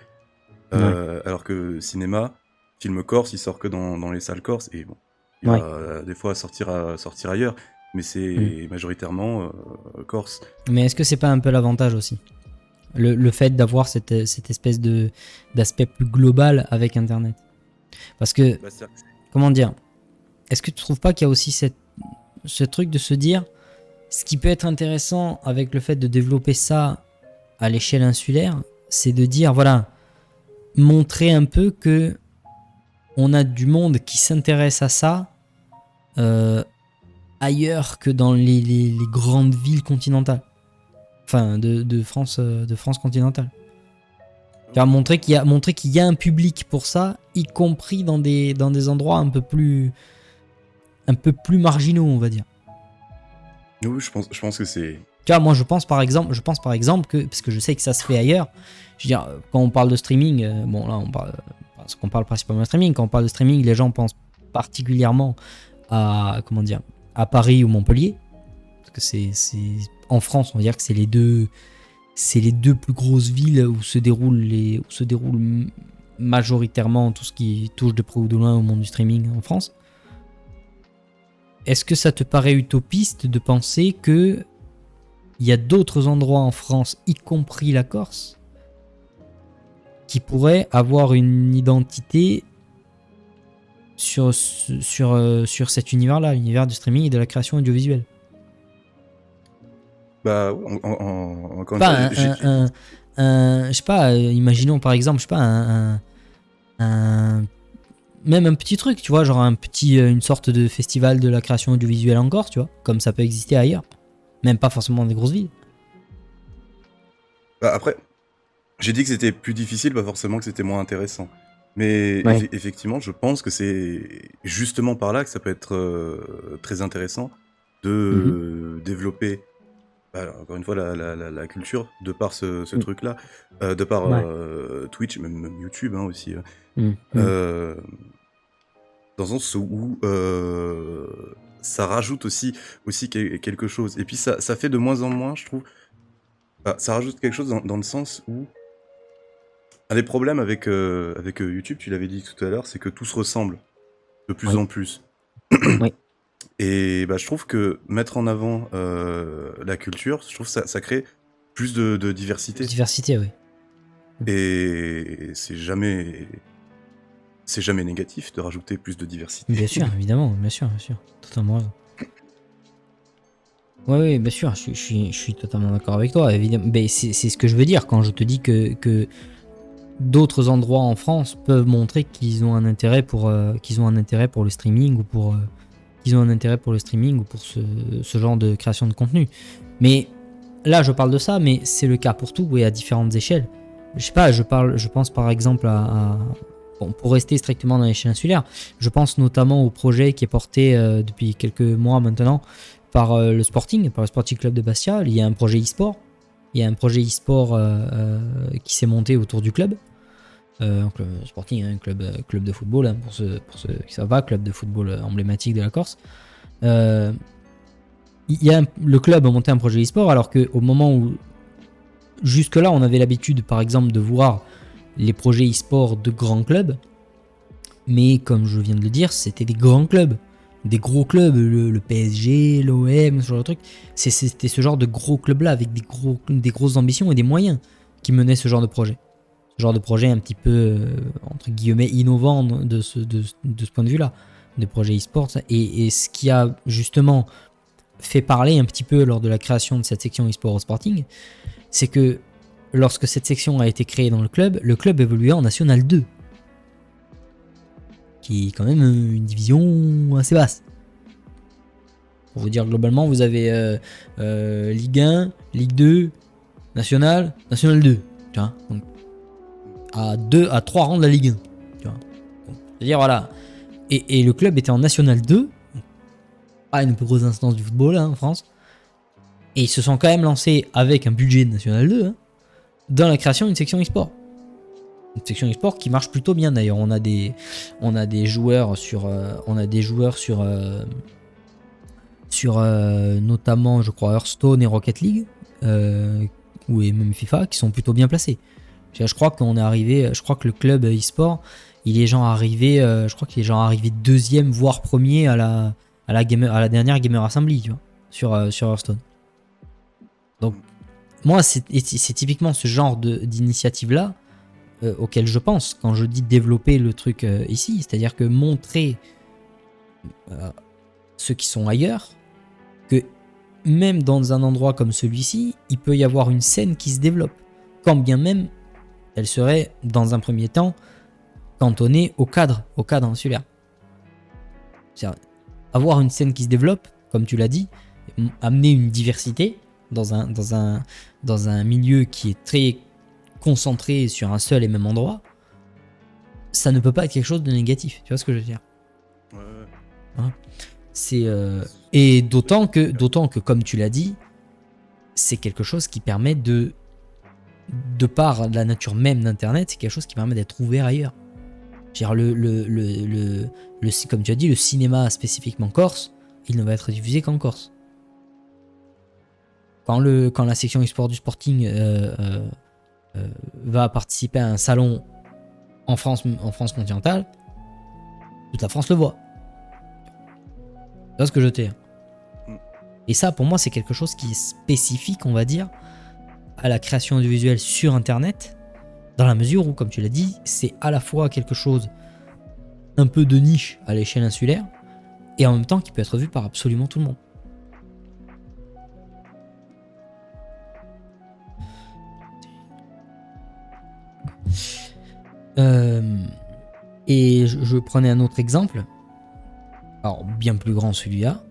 Alors que cinéma, film corse, il sort que dans les salles corse. Et bon, il va des fois sortir ailleurs, mais c'est majoritairement corse. Mais est-ce que c'est pas un peu l'avantage aussi, le fait d'avoir cette espèce d'aspect plus global avec Internet? Parce que, comment dire, est-ce que tu trouves pas qu'il y a aussi ce truc de se dire, ce qui peut être intéressant avec le fait de développer ça à l'échelle insulaire, c'est de dire, voilà, montrer un peu que on a du monde qui s'intéresse à ça ailleurs que dans les grandes villes continentales. Enfin, de France continentale. Car montrer qu'il y a un public pour ça, y compris dans des endroits un peu plus marginaux, on va dire. Oui, je pense que c'est... Tu vois, moi je pense par exemple que, parce que je sais que ça se fait ailleurs, je veux dire, quand on parle de streaming, bon là on parle, parce qu'on parle principalement de streaming, quand on parle de streaming, les gens pensent particulièrement à, comment dire, à Paris ou Montpellier, parce que c'est en France, on va dire que c'est les deux plus grosses villes où se déroule majoritairement tout ce qui touche de près ou de loin au monde du streaming en France. Est-ce que ça te paraît utopiste de penser que il y a d'autres endroits en France, y compris la Corse, qui pourraient avoir une identité sur cet univers-là, l'univers du streaming et de la création audiovisuelle? Bah, encore pas une fois, je sais pas, imaginons par exemple, je sais pas, même un petit truc, tu vois, genre une sorte de festival de la création audiovisuelle en Corse, tu vois, comme ça peut exister ailleurs. Même pas forcément dans des grosses villes. Bah, après, j'ai dit que c'était plus difficile, pas forcément que c'était moins intéressant. Mais effectivement, je pense que c'est justement par là que ça peut être très intéressant de développer, encore une fois, la culture, de par ce truc-là, de par Twitch, même YouTube aussi. Dans le sens où ça rajoute aussi quelque chose. Et puis ça fait de moins en moins, je trouve, ça rajoute quelque chose dans le sens où un des problèmes avec YouTube, tu l'avais dit tout à l'heure, c'est que tout se ressemble de plus en plus. Et bah, je trouve que mettre en avant la culture, je trouve que ça crée plus de diversité. Diversité, oui. Et c'est jamais c'est jamais négatif de rajouter plus de diversité. Bien sûr, évidemment, bien sûr, totalement raison. Oui, bien sûr, je suis totalement d'accord avec toi, évidemment. Mais c'est ce que je veux dire quand je te dis que d'autres endroits en France peuvent montrer qu'ils ont un intérêt pour le streaming ou pour ce genre de création de contenu. Mais là, je parle de ça, mais c'est le cas pour tout et à différentes échelles. Je sais pas, je pense par exemple bon, pour rester strictement dans l'échelle insulaire, je pense notamment au projet qui est porté depuis quelques mois maintenant par le Sporting Club de Bastia. Il y a un projet e-sport. Il y a un projet e-sport qui s'est monté autour du club. Sporting, un club de football, hein, pour ceux qui savent pas, club de football emblématique de la Corse. Le club a monté un projet e-sport alors qu'au moment où jusque-là on avait l'habitude par exemple de voir les projets e-sport de grands clubs, mais comme je viens de le dire, c'était des grands clubs, des gros clubs, le PSG, l'OM, ce genre de truc. C'était ce genre de gros clubs-là avec des grosses ambitions et des moyens qui menaient ce genre de projet. Ce genre de projet un petit peu, entre guillemets, innovant de ce point de vue-là, des projets e-sport. Et ce qui a justement fait parler un petit peu lors de la création de cette section e-sport au Sporting, c'est que lorsque cette section a été créée dans le club évoluait en National 2. Qui est quand même une division assez basse. Pour vous dire, globalement, vous avez Ligue 1, Ligue 2, National 2. Tu vois, donc, à 3 rangs de la Ligue 1. Tu vois. C'est-à-dire, voilà. Et le club était en National 2. Pas une plus grosse instance du football en France. Et ils se sont quand même lancés avec un budget de National 2 dans la création d'une section e-sport. Une section e-sport qui marche plutôt bien d'ailleurs. On a des joueurs sur notamment je crois Hearthstone et Rocket League ou et même FIFA qui sont plutôt bien placés. Je crois que le club e-sport il est genre arrivé deuxième voire premier à la dernière Gamer Assembly, tu vois, sur Hearthstone. Donc moi c'est typiquement ce genre d'initiative là auquel je pense quand je dis développer le truc ici, c'est-à-dire que montrer ceux qui sont ailleurs que même dans un endroit comme celui-ci, il peut y avoir une scène qui se développe, quand bien même elle serait dans un premier temps cantonnée au cadre insulaire. C'est-à-dire, avoir une scène qui se développe, comme tu l'as dit, amener une diversité dans un milieu qui est très concentré sur un seul et même endroit, ça ne peut pas être quelque chose de négatif. Tu vois ce que je veux dire ? Ouais. Hein ? Et d'autant que, comme tu l'as dit, c'est quelque chose qui permet de par la nature même d'Internet, c'est quelque chose qui permet d'être ouvert ailleurs. Genre comme tu as dit, le cinéma spécifiquement corse, il ne va être diffusé qu'en Corse. Quand la section e-sport du Sporting va participer à un salon en France continentale, toute la France le voit. C'est ce que je t'ai. Et ça, pour moi, c'est quelque chose qui est spécifique, on va dire, à la création audiovisuelle sur Internet, dans la mesure où, comme tu l'as dit, c'est à la fois quelque chose un peu de niche à l'échelle insulaire, et en même temps qui peut être vu par absolument tout le monde. Et je prenais un autre exemple, alors bien plus grand celui-là.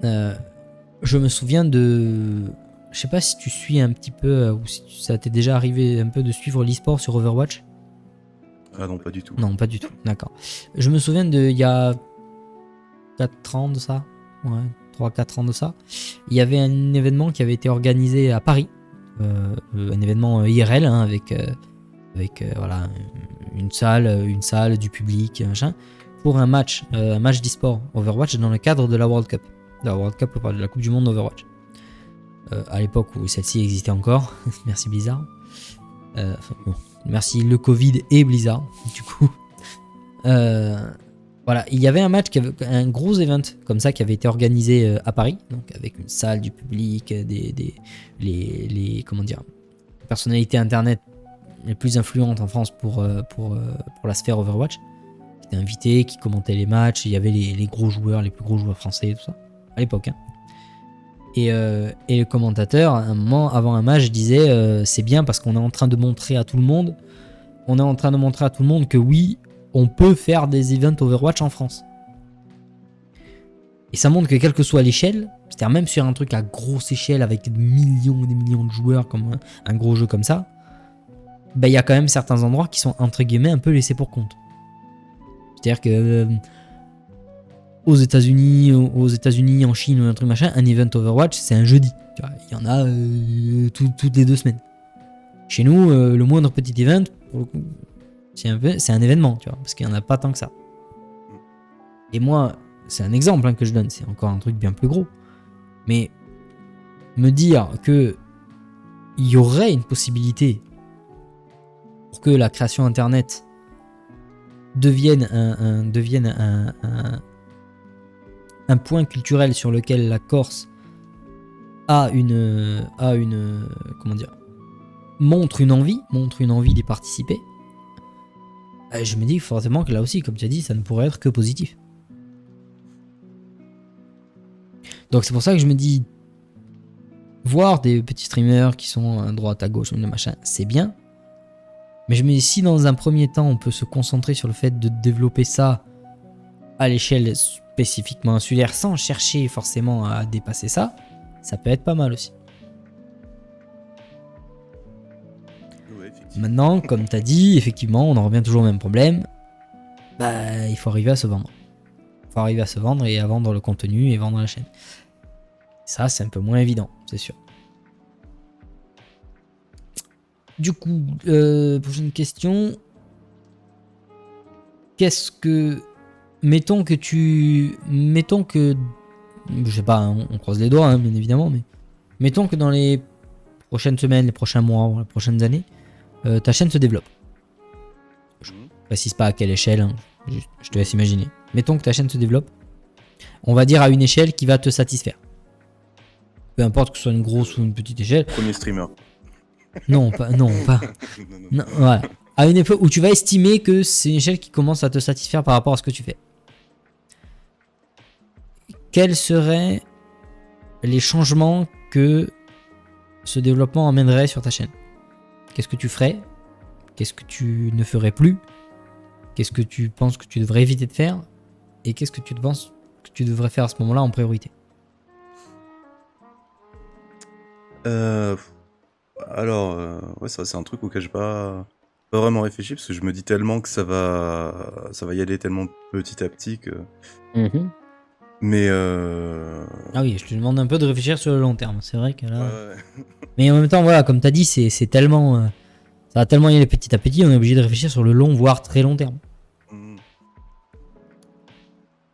Je me souviens de... Je sais pas si tu suis un petit peu, ou si ça t'est déjà arrivé un peu de suivre l'e-sport sur Overwatch. Ah non, pas du tout. Non, pas du tout, d'accord. Je me souviens il y a 4 ans de ça, ouais, 3-4 ans de ça, il y avait un événement qui avait été organisé à Paris, un événement IRL, hein, avec voilà, une salle, du public, machin, pour un match d'e-sport Overwatch dans le cadre de la World Cup. De la Coupe du Monde Overwatch. À l'époque où celle-ci existait encore. Merci Blizzard. Bon, merci le Covid et Blizzard, du coup. Voilà, il y avait un gros event comme ça qui avait été organisé à Paris, donc avec une salle, du public, les comment dire, personnalités internet les plus influentes en France pour la sphère Overwatch. qui était invité, qui commentait les matchs. Il y avait les gros joueurs, les plus gros joueurs français, tout ça, à l'époque. Hein. Et le commentateur, à un moment, avant un match, disait c'est bien parce qu'on est en train de montrer à tout le monde, que oui, on peut faire des events Overwatch en France. Et ça montre que quelle que soit l'échelle, c'est-à-dire même sur un truc à grosse échelle avec des millions et des millions de joueurs comme un gros jeu comme ça, il y a quand même certains endroits qui sont entre guillemets un peu laissés pour compte. C'est-à-dire que aux États-Unis, en Chine ou un truc machin, un event Overwatch c'est un jeudi. Tu vois, il y en a toutes les 2 semaines. Chez nous, le moindre petit event, pour le coup, c'est un événement, tu vois, parce qu'il n'y en a pas tant que ça. Et moi, c'est un exemple que je donne, c'est encore un truc bien plus gros. Mais me dire que il y aurait une possibilité pour que la création internet devienne un point culturel sur lequel la Corse montre une envie d'y participer, je me dis forcément que là aussi, comme tu as dit, ça ne pourrait être que positif. Donc c'est pour ça que je me dis, voir des petits streamers qui sont à droite, à gauche, machin, c'est bien. Mais je me dis, si dans un premier temps, on peut se concentrer sur le fait de développer ça à l'échelle spécifiquement insulaire, sans chercher forcément à dépasser ça, ça peut être pas mal aussi. Ouais, effectivement. Maintenant, comme tu as dit, effectivement, on en revient toujours au même problème. Il faut arriver à se vendre. Il faut arriver à se vendre et à vendre le contenu et vendre la chaîne. Ça, c'est un peu moins évident, c'est sûr. Du coup, prochaine question. Qu'est-ce que... Mettons que... Je sais pas, hein, on croise les doigts, hein, bien évidemment, mais... Mettons que dans les prochaines semaines, les prochains mois, les prochaines années, ta chaîne se développe. Je précise pas à quelle échelle, hein, je te laisse imaginer. Mettons que ta chaîne se développe. On va dire à une échelle qui va te satisfaire. Peu importe que ce soit une grosse ou une petite échelle. Premier streamer. Non, pas. Non, voilà. À une époque où tu vas estimer que c'est une échelle qui commence à te satisfaire par rapport à ce que tu fais. Quels seraient les changements que ce développement emmènerait sur ta chaîne? Qu'est-ce que tu ferais? Qu'est-ce que tu ne ferais plus? Qu'est-ce que tu penses que tu devrais éviter de faire? Et qu'est-ce que tu penses que tu devrais faire à ce moment-là en priorité? Alors, ouais, ça c'est un truc auquel j'ai pas vraiment réfléchi parce que je me dis tellement que ça va y aller tellement petit à petit que. Mais Ah oui, je te demande un peu de réfléchir sur le long terme. C'est vrai que là. ouais. Mais en même temps, voilà, comme tu as dit, c'est tellement. Ça va tellement y aller petit à petit, on est obligé de réfléchir sur le long, voire très long terme.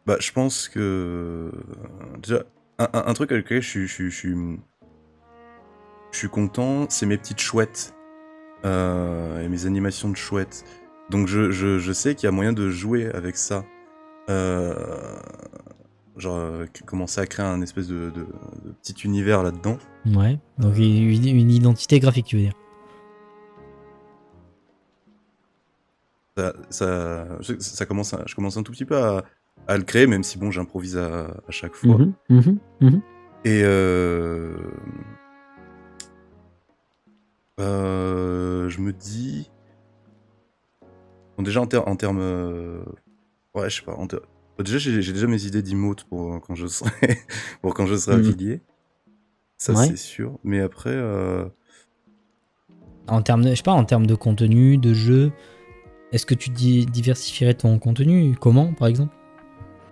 Bah, je pense que déjà un truc avec lequel je suis content, c'est mes petites chouettes et mes animations de chouettes. Donc je sais qu'il y a moyen de jouer avec ça. Commencer à créer un espèce de petit univers là-dedans. Ouais, donc une identité graphique, tu veux dire. Je commence un tout petit peu à le créer, même si bon, j'improvise à chaque fois. Et je me dis, bon, déjà en termes, ouais, je sais pas. Déjà, j'ai déjà mes idées d'emotes pour quand je serai affilié. Ça, Ouais. c'est sûr. Mais après, En termes de, je sais pas, en termes de contenu, de jeu, est-ce que tu diversifierais ton contenu? Comment, par exemple?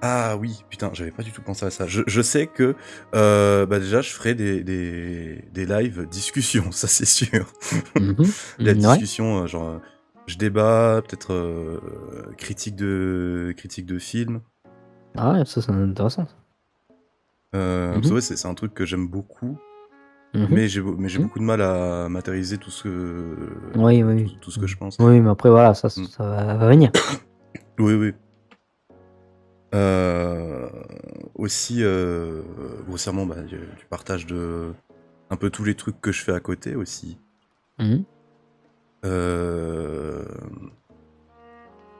ah oui, putain, j'avais pas du tout pensé à ça. Je sais que déjà, je ferai des lives discussions, ça c'est sûr. La discussion, je débat, peut-être critique de films. Ah ouais, ça c'est intéressant. Parce que ouais, c'est un truc que j'aime beaucoup, mais j'ai beaucoup de mal à matérialiser tout ce que Oui. tout ce que je pense. Oui, mais après voilà, ça va venir. Oui. Aussi, grossièrement, du partage de un peu tous les trucs que je fais à côté aussi.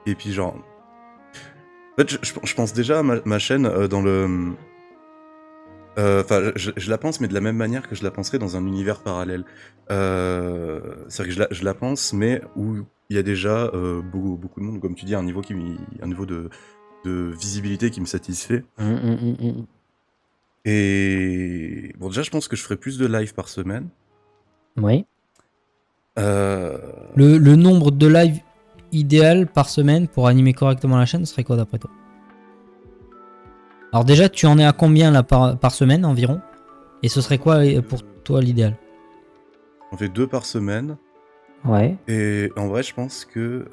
Et puis genre, fait, je pense déjà à ma chaîne dans le. Enfin, je la pense, mais de la même manière que je la penserais dans un univers parallèle. C'est-à-dire que je la pense, mais où il y a déjà beaucoup de monde, comme tu dis, un niveau de visibilité qui me satisfait. Et bon, déjà, je pense que je ferai plus de live par semaine. Oui. Le nombre de lives idéal par semaine pour animer correctement la chaîne serait quoi d'après toi? Alors déjà, tu en es à combien là par semaine environ? Et ce serait quoi pour toi l'idéal? On fait 2 par semaine. Ouais. Et en vrai, je pense que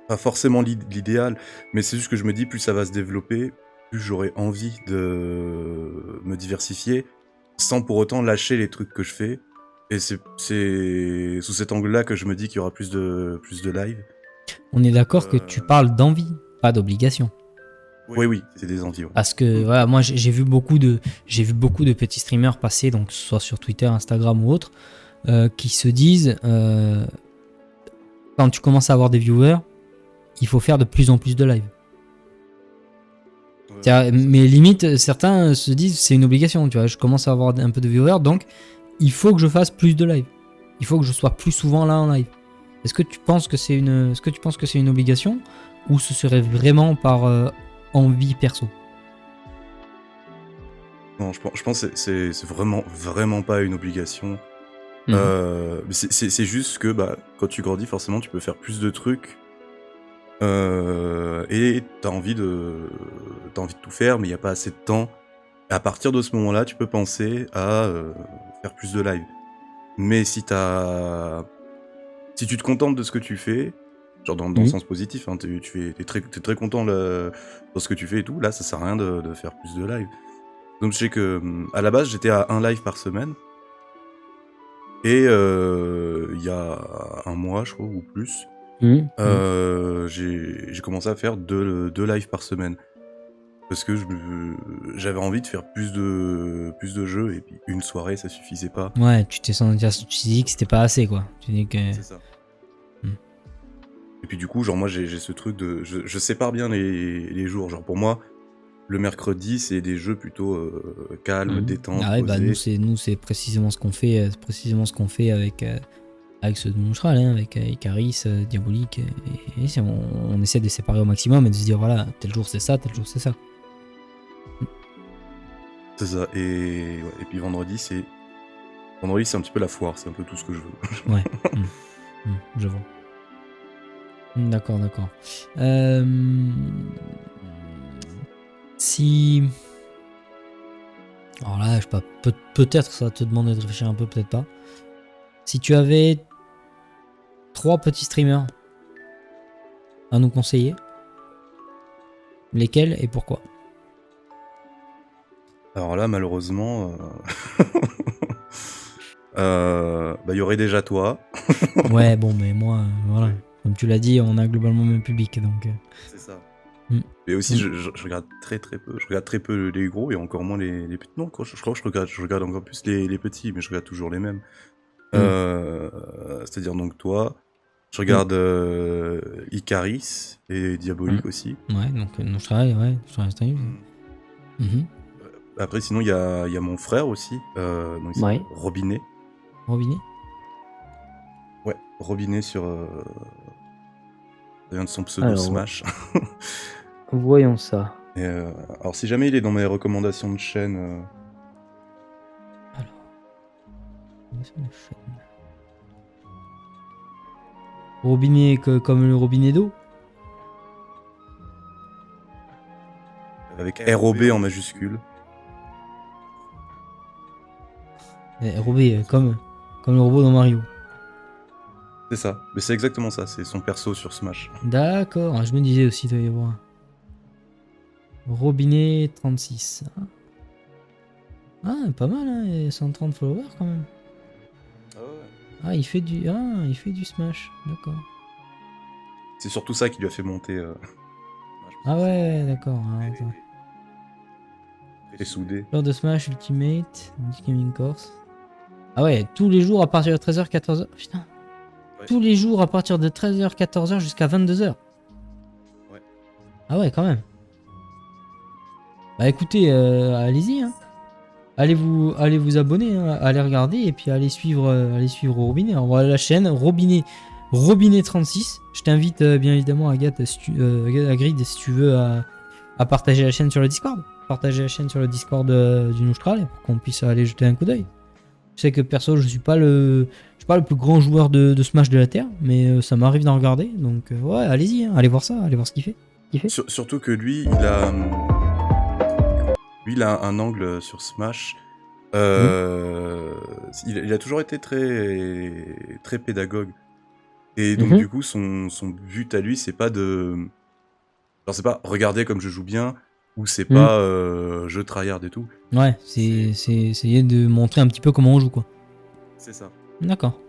pas forcément l'idéal, mais c'est juste que je me dis, plus ça va se développer, plus j'aurai envie de me diversifier, sans pour autant lâcher les trucs que je fais. Et c'est sous cet angle-là que je me dis qu'il y aura plus de live. On est d'accord que tu parles d'envie, pas d'obligation. Oui, c'est des envies. Ouais. Parce que voilà, moi j'ai vu beaucoup de petits streamers passer, donc soit sur Twitter, Instagram ou autre, qui se disent quand tu commences à avoir des viewers, il faut faire de plus en plus de live. Mais limite, certains se disent c'est une obligation, tu vois, je commence à avoir un peu de viewers, donc il faut que je fasse plus de live. Il faut que je sois plus souvent là en live. Est-ce que tu penses que c'est une obligation ou ce serait vraiment par envie perso? Non, je pense que c'est vraiment pas une obligation. C'est juste que quand tu grandis, forcément, tu peux faire plus de trucs. Et t'as envie de tout faire, mais il n'y a pas assez de temps. À partir de ce moment-là, tu peux penser à faire plus de live. Mais si tu te contentes de ce que tu fais, genre dans le sens positif, hein, t'es très content dans ce que tu fais et tout, là ça sert à rien de faire plus de live. Donc je sais que à la base j'étais à un live par semaine. Et il y a un mois, je crois, ou plus, j'ai commencé à faire deux lives par semaine. Parce que j'avais envie de faire plus de jeux, et puis une soirée, ça suffisait pas. Ouais, tu t'es dit que c'était pas assez, quoi. Tu dis que... C'est ça. Et puis du coup, genre moi, j'ai ce truc de... Je sépare bien les jours. Genre pour moi, le mercredi, c'est des jeux plutôt calmes, détente, Ah ouais, posés. nous c'est précisément ce qu'on fait, avec ce Doomshral, hein, avec Icaris, Diabolique, et on essaie de séparer au maximum et de se dire voilà, tel jour c'est ça, tel jour c'est ça. C'est ça. Et puis vendredi, c'est un petit peu la foire, c'est un peu tout ce que je veux. Ouais, je vois. D'accord. Si... Alors là, je sais pas, peut-être ça va te demander de réfléchir un peu, peut-être pas. Si tu avais 3 petits streamers à nous conseiller, lesquels et pourquoi? Alors là, malheureusement, il y aurait déjà toi. Ouais, bon, mais moi, voilà. Comme tu l'as dit, on a globalement le même public, donc... C'est ça. Mais aussi, je regarde très peu. Je regarde très peu les gros et encore moins les petits. Non, je crois que je regarde encore plus les petits, mais je regarde toujours les mêmes. C'est-à-dire donc toi, je regarde Icaris et Diabolique aussi. Ouais, donc je travaille stream. Après, sinon, il y a mon frère aussi, donc Ouais. Robinet. Robinet? Ouais, Robinet sur... ça vient de son pseudo Alors, Smash. voyons ça. Et, alors, si jamais il est dans mes recommandations de chaîne... Robinet comme le robinet d'eau? Avec ROB en majuscule. Robé, comme le robot dans Mario. C'est ça, mais c'est exactement ça, c'est son perso sur Smash. D'accord, je me disais aussi, il doit y avoir un. Robinet 36. Ah, pas mal, hein, et 130 followers quand même. Ah, il fait du Smash, d'accord. C'est surtout ça qui lui a fait monter. Ah ouais, d'accord. Et soudé. Lors de Smash Ultimate, Gaming Course. Ah ouais, tous les jours à partir de 13h, 14h. Putain. Ouais. Tous les jours à partir de 13h, 14h jusqu'à 22h. Ouais. Ah ouais, quand même. Bah écoutez, allez-y. Hein. Allez vous abonner, hein, allez regarder et puis allez suivre Robinet. Alors, voilà la chaîne Robinet 36. Je t'invite bien évidemment Agathe, à Grid, si tu veux, à partager la chaîne sur le Discord. Partager la chaîne sur le Discord du Noustral pour qu'on puisse aller jeter un coup d'œil. Je sais que perso, je suis pas le plus grand joueur de Smash de la Terre, mais ça m'arrive d'en regarder. Donc ouais, allez-y, hein, allez voir ça, allez voir ce qu'il fait. Surtout que lui, il a un angle sur Smash. Il a toujours été très, très pédagogue. Et donc, du coup, son but à lui, c'est pas de. Alors, c'est pas regarder comme je joue bien, ou c'est pas je tryhard et tout. Ouais, c'est essayer de montrer un petit peu comment on joue, quoi. C'est ça. D'accord.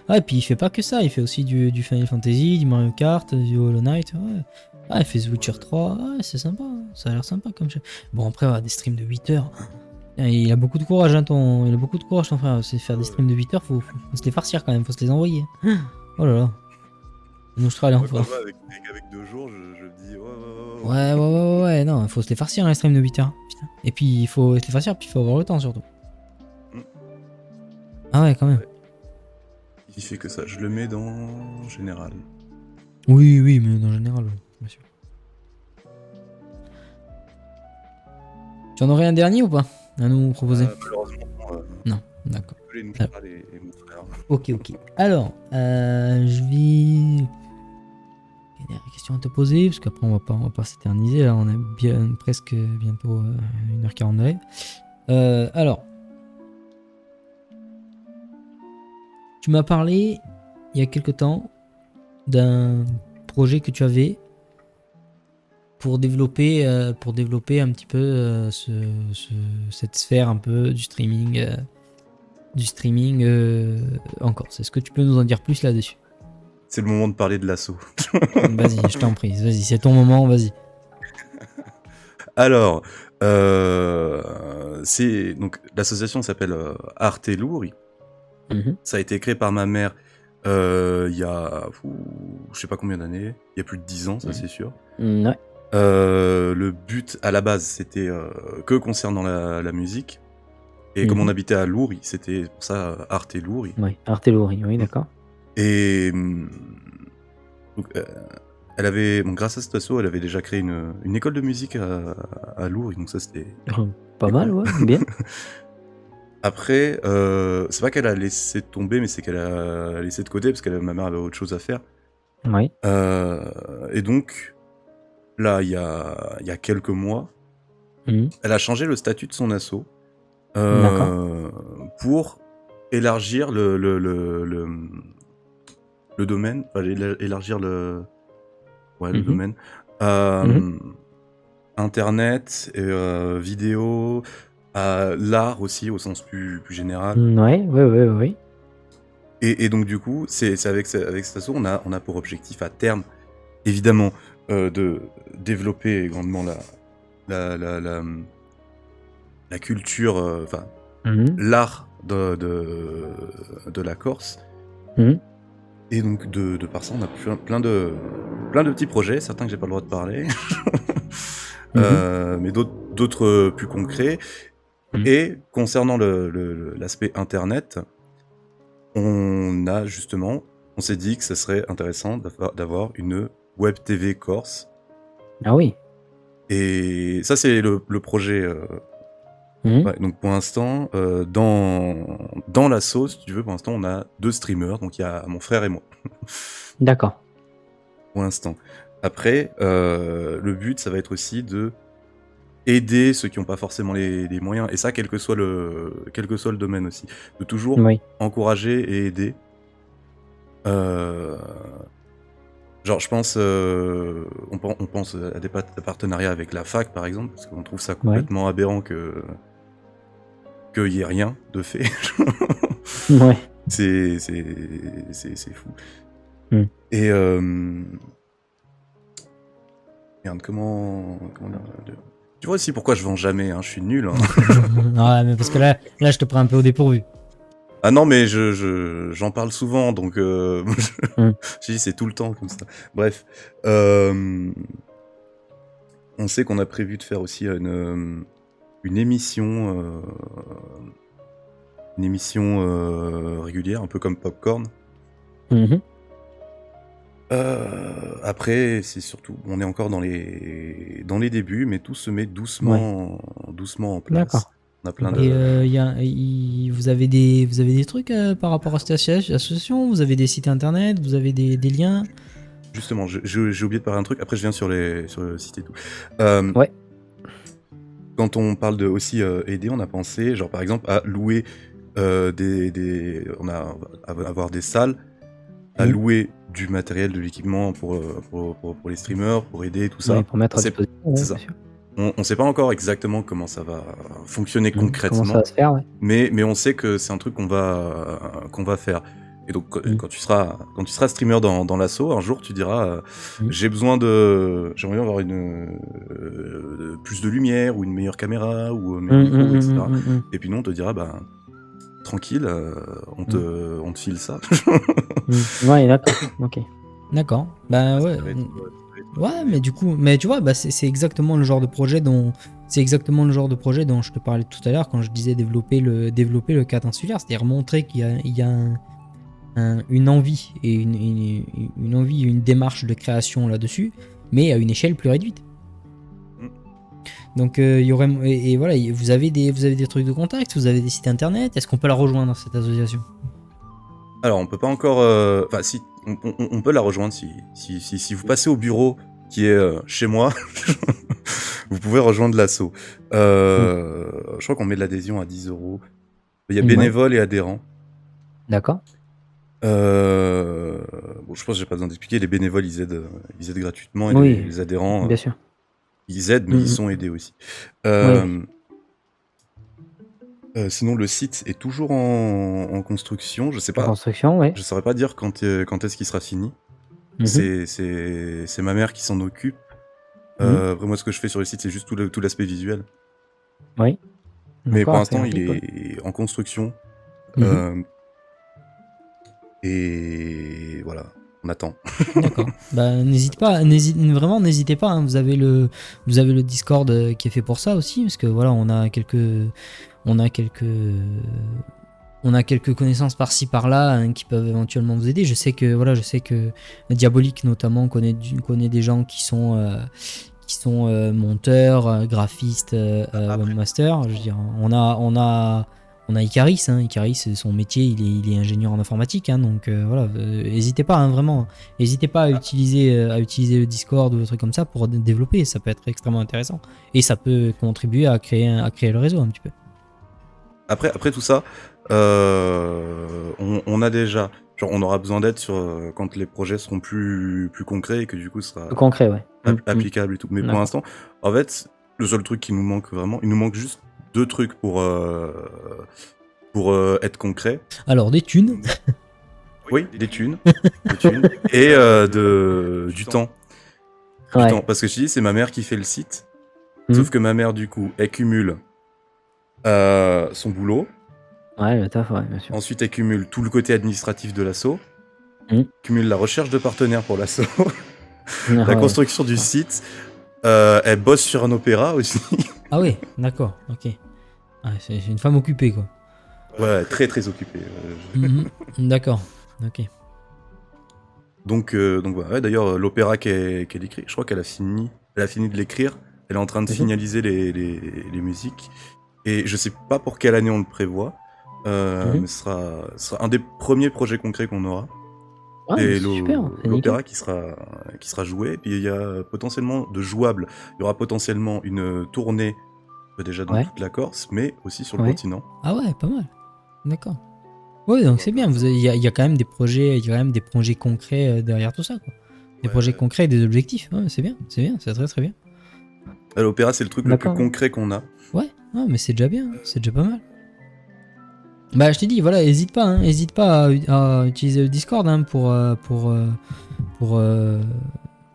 Ah, et puis il fait pas que ça, il fait aussi du Final Fantasy, du Mario Kart, du Hollow Knight. Ouais. Ah, il fait The Witcher 3. Ouais, c'est sympa, ça a l'air sympa comme jeu. Bon, après, des streams de 8 heures. Il a beaucoup de courage, hein, il a beaucoup de courage, ton frère. C'est faire des streams de 8 heures, faut se les farcir quand même, faut se les envoyer. Oh là là. Nous, je travaille Moi, avec 2 jours, je dis ouais, non, faut se les farcir, hein, les streams de 8 heures. Putain. Et puis, il faut se les farcir, puis il faut avoir le temps surtout. Ah ouais, quand même. Ouais. Il fait que ça, je le mets dans général. Oui, mais dans général, bien sûr. Tu en aurais un dernier ou pas à nous proposer? Malheureusement, non, d'accord. Les Noustral et mon frère. Ok. Alors, je vais... Il y a des questions à te poser, parce qu'après on va pas s'éterniser, là on a presque bientôt 1h40 de live. Alors, tu m'as parlé il y a quelque temps d'un projet que tu avais pour développer un petit peu cette sphère un peu du streaming en Corse. Est-ce que tu peux nous en dire plus là-dessus? C'est le moment de parler de l'assaut. Vas-y, je t'en prie, vas-y, c'est ton moment, vas-y. Alors, c'est donc l'association s'appelle Arte Louri. Ça a été créé par ma mère il y a je sais pas combien d'années, il y a plus de 10 ans, ça c'est sûr. Ouais. Le but à la base c'était que concernant la musique. Et comme on habitait à Louri, c'était pour ça Arte Louri. Oui, Arte Louri, oui, d'accord. Et donc, elle avait, bon, grâce à cet asso, elle avait déjà créé une école de musique à Louri, donc ça c'était pas mal, ouais, bien. Après, c'est pas qu'elle a laissé tomber, mais c'est qu'elle a laissé de côté parce que ma mère avait autre chose à faire. Oui. Et donc, là, il y a quelques mois, elle a changé le statut de son asso pour élargir le domaine, enfin, élargir le domaine. Internet, vidéo, l'art aussi au sens plus général. Oui. Et donc du coup, c'est avec cette asso, on a pour objectif à terme, évidemment, de développer grandement la culture, enfin l'art de la Corse. Et donc de par ça, on a plein de petits projets, certains que j'ai pas le droit de parler, mais d'autres plus concrets. Et concernant l'aspect internet, on s'est dit que ça serait intéressant d'avoir une web TV Corse. Ah oui. Et ça c'est le projet. Ouais, donc pour l'instant, dans la sauce, si tu veux, pour l'instant, on a 2 streamers, donc il y a mon frère et moi. D'accord. Pour l'instant. Après, le but, ça va être aussi de aider ceux qui n'ont pas forcément les moyens, et ça, quel que soit le domaine aussi, de toujours encourager et aider. Genre, je pense, on pense à des partenariats avec la fac, par exemple, parce qu'on trouve ça complètement aberrant qu'il n'y ait rien de fait. Ouais. C'est fou. Et merde, comment tu vois aussi pourquoi je vends jamais, hein, je suis nul. Hein. Ouais, mais parce que là, je te prends un peu au dépourvu. Ah non, mais j'en parle souvent, donc je dis c'est tout le temps comme ça. Bref. on sait qu'on a prévu de faire aussi une émission, régulière, un peu comme Popcorn. Mhm. Après, c'est surtout, on est encore dans les débuts, mais tout se met doucement en place. D'accord. On a plein Et, de... vous avez des trucs par rapport à cette association? Vous avez des sites internet? Vous avez des liens? Justement, j'ai oublié de parler un truc. Après, je viens sur le site et tout. Ouais. Quand on parle de aussi aider, on a pensé, genre par exemple, à louer avoir des salles, à Mhm. louer du matériel, de l'équipement pour les streamers, pour aider, tout ça. Oui, pour mettre à C'est disposition. Ouais, ça. bien sûr. On sait pas encore exactement comment ça va fonctionner Comment concrètement, ça va se faire, ouais. mais on sait que c'est un truc qu'on va faire. Et donc quand tu seras streamer dans l'assaut, un jour tu diras j'aimerais bien avoir plus de lumière ou une meilleure caméra ou meilleur micro, etc. Et puis nous on te dira tranquille, on te file ça. Ouais, d'accord. Ok. D'accord. Bah ouais. Ouais, mais du coup, tu vois, c'est exactement le genre de projet dont je te parlais tout à l'heure quand je disais développer le cadre insulaire, c'est-à-dire montrer qu'il y a une envie et une démarche de création là-dessus, mais à une échelle plus réduite. Donc il y aurait et voilà, vous avez des trucs de contact, vous avez des sites internet, est-ce qu'on peut la rejoindre cette association? Alors on peut pas encore, enfin si, on peut la rejoindre si vous passez au bureau qui est chez moi, vous pouvez rejoindre l'assaut. Je crois qu'on met de l'adhésion à 10 €. Il y a bénévoles et adhérents. D'accord. Bon, je pense que j'ai pas besoin d'expliquer. Les bénévoles, ils aident gratuitement, et Oui, les adhérents, bien sûr. ils aident, mais ils sont aidés aussi. Sinon, le site est toujours en construction. Je sais pas. Construction, ouais. Je saurais pas dire quand est-ce qu'il sera fini. C'est ma mère qui s'en occupe. Après, moi, ce que je fais sur le site, c'est juste tout l'aspect visuel. Oui. Mais pour l'instant, il est en construction. Et voilà, on attend. D'accord. Bah n'hésitez pas. Hein. Vous avez le Discord qui est fait pour ça aussi, parce que voilà, on a quelques connaissances par-ci par-là hein, qui peuvent éventuellement vous aider. Je sais que Diabolique notamment connaît des gens qui sont monteurs, graphistes, webmasters. Je veux dire, on a Icaris, hein. Icaris, son métier, il est ingénieur en informatique, hein, donc voilà, n'hésitez pas, hein, vraiment, n'hésitez pas à utiliser le Discord ou des trucs comme ça pour développer, ça peut être extrêmement intéressant et ça peut contribuer à créer le réseau un petit peu. Après tout ça, on a déjà, genre on aura besoin d'aide quand les projets seront plus concrets et que du coup ce sera concret, ouais. applicable et tout. Mais pour l'instant, en fait, le seul truc qui nous manque vraiment, il nous manque juste 2 trucs pour être concret. Alors des thunes. Oui, des thunes et du temps. Du temps, parce que je te dis, c'est ma mère qui fait le site. Sauf que ma mère, du coup, elle cumule son boulot. Ouais, le taf, ouais, bien sûr. Ensuite, elle cumule tout le côté administratif de l'assaut. Cumule la recherche de partenaires pour l'assaut. La construction du site. Elle bosse sur un opéra aussi. Ah ouais, d'accord, ok. Ah, c'est une femme occupée, quoi. Ouais, très très occupée. D'accord, ok. Donc voilà. Ouais, d'ailleurs, l'opéra qu'elle écrit, je crois qu'elle a fini de l'écrire. Elle est en train de finaliser les musiques. Et je sais pas pour quelle année on le prévoit. Mais ce sera un des premiers projets concrets qu'on aura. Ouais, et l'opéra qui qui sera joué. Et puis il y a potentiellement de jouables. Il y aura potentiellement une tournée déjà dans toute la Corse, mais aussi sur le continent. Ah ouais, pas mal. D'accord. Oui, donc c'est bien. Il y a quand même des projets concrets derrière tout ça, quoi. Des projets concrets et des objectifs. Ouais, c'est bien, c'est très très bien. L'opéra, c'est le truc le plus concret qu'on a. Ouais, mais c'est déjà bien, c'est déjà pas mal. Bah, je t'ai dit, voilà, hésite pas à utiliser le Discord hein, pour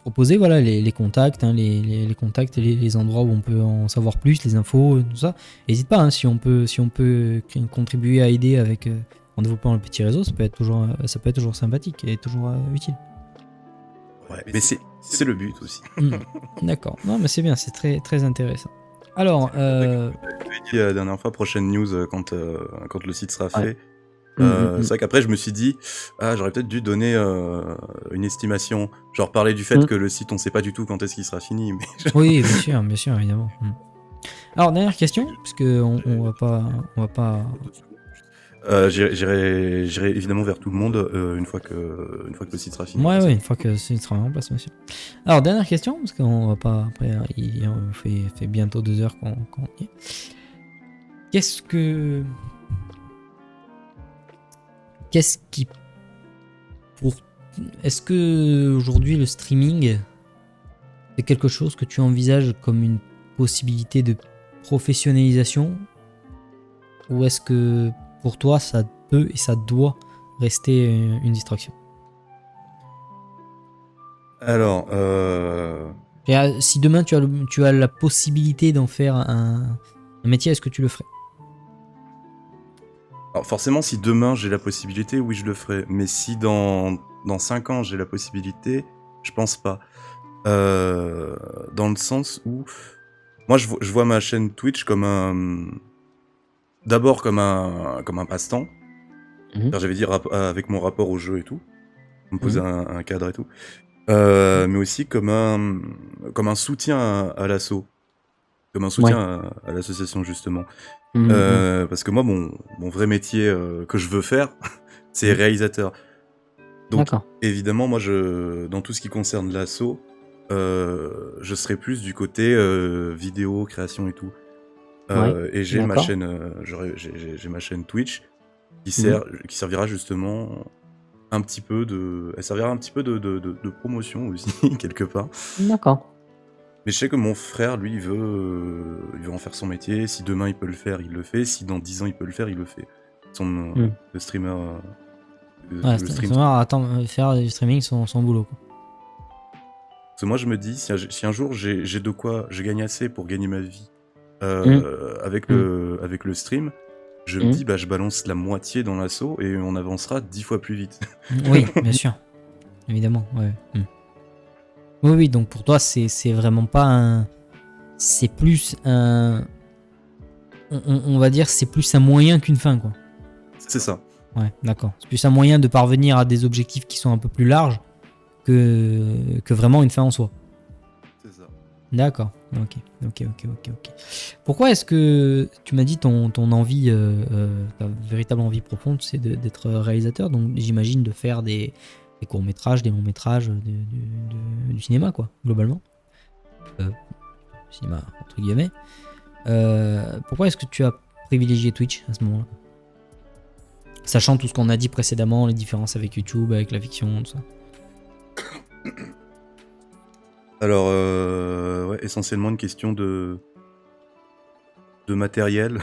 proposer voilà, les contacts, hein, les contacts, les endroits où on peut en savoir plus, les infos, tout ça. Hésite pas, hein, si on peut contribuer à aider en développant le petit réseau, ça peut être toujours sympathique et toujours utile. Ouais, mais c'est le but aussi. D'accord. Non, mais c'est bien, c'est très, très intéressant. Alors, Je l'ai dit la dernière fois, prochaine news quand le site sera Ouais. fait. C'est vrai qu'après je me suis dit, j'aurais peut-être dû donner une estimation, genre parler du fait que le site on sait pas du tout quand est-ce qu'il sera fini, mais oui, bien sûr, évidemment. Alors, dernière question, parce que on va pas. j'irai évidemment vers tout le monde une fois que le site sera fini. Ouais, une fois que c'est sera en place, monsieur. Alors, dernière question, parce qu'on va pas. Après, il fait bientôt 2 heures qu'on y est. Qu'est-ce qui. Est-ce que aujourd'hui le streaming, c'est quelque chose que tu envisages comme une possibilité de professionnalisation, ou est-ce que pour toi ça peut et ça doit rester une distraction? Alors, Et, si demain tu as la possibilité d'en faire un métier, est-ce que tu le ferais? alors forcément, si demain j'ai la possibilité, oui, je le ferai. Mais si dans 5 ans j'ai la possibilité, je pense pas. Dans le sens où moi je vois ma chaîne Twitch comme d'abord comme un passe-temps. Mhm. J'avais dit avec mon rapport au jeu et tout, me poser un cadre et tout. Mais aussi comme un soutien à l'asso, comme un soutien à l'association justement. Parce que moi, mon vrai métier que je veux faire, c'est réalisateur. Donc, D'accord. évidemment, moi, dans tout ce qui concerne l'asso, je serai plus du côté vidéo, création et tout. Et j'ai ma D'accord. chaîne, j'ai ma chaîne Twitch qui servira justement un petit peu elle servira un petit peu de promotion aussi quelque part. D'accord. Mais je sais que mon frère, lui, il veut en faire son métier. Si demain il peut le faire, il le fait. Si dans 10 ans il peut le faire, il le fait. Le streamer. Ouais, le c'est stream. faire du streaming son boulot, quoi. Parce que moi, je me dis, si un jour j'ai de quoi, je gagne assez pour gagner ma vie avec le stream, je me dis, bah, je balance la moitié dans l'assaut et on avancera 10 fois plus vite. Oui, bien sûr, évidemment, ouais. Oui, donc pour toi, c'est vraiment pas un. C'est plus un. On va dire, c'est plus un moyen qu'une fin, quoi. C'est ça. Ouais, d'accord. C'est plus un moyen de parvenir à des objectifs qui sont un peu plus larges que vraiment une fin en soi. C'est ça. D'accord. Ok. Pourquoi est-ce que tu m'as dit ton envie, ta véritable envie profonde, c'est d'être réalisateur, donc j'imagine de faire des courts-métrages, des longs-métrages, du cinéma, quoi, globalement. Cinéma, entre guillemets. Pourquoi est-ce que tu as privilégié Twitch à ce moment-là? Sachant tout ce qu'on a dit précédemment, les différences avec YouTube, avec la fiction, tout ça. Alors, ouais, essentiellement une question de matériel.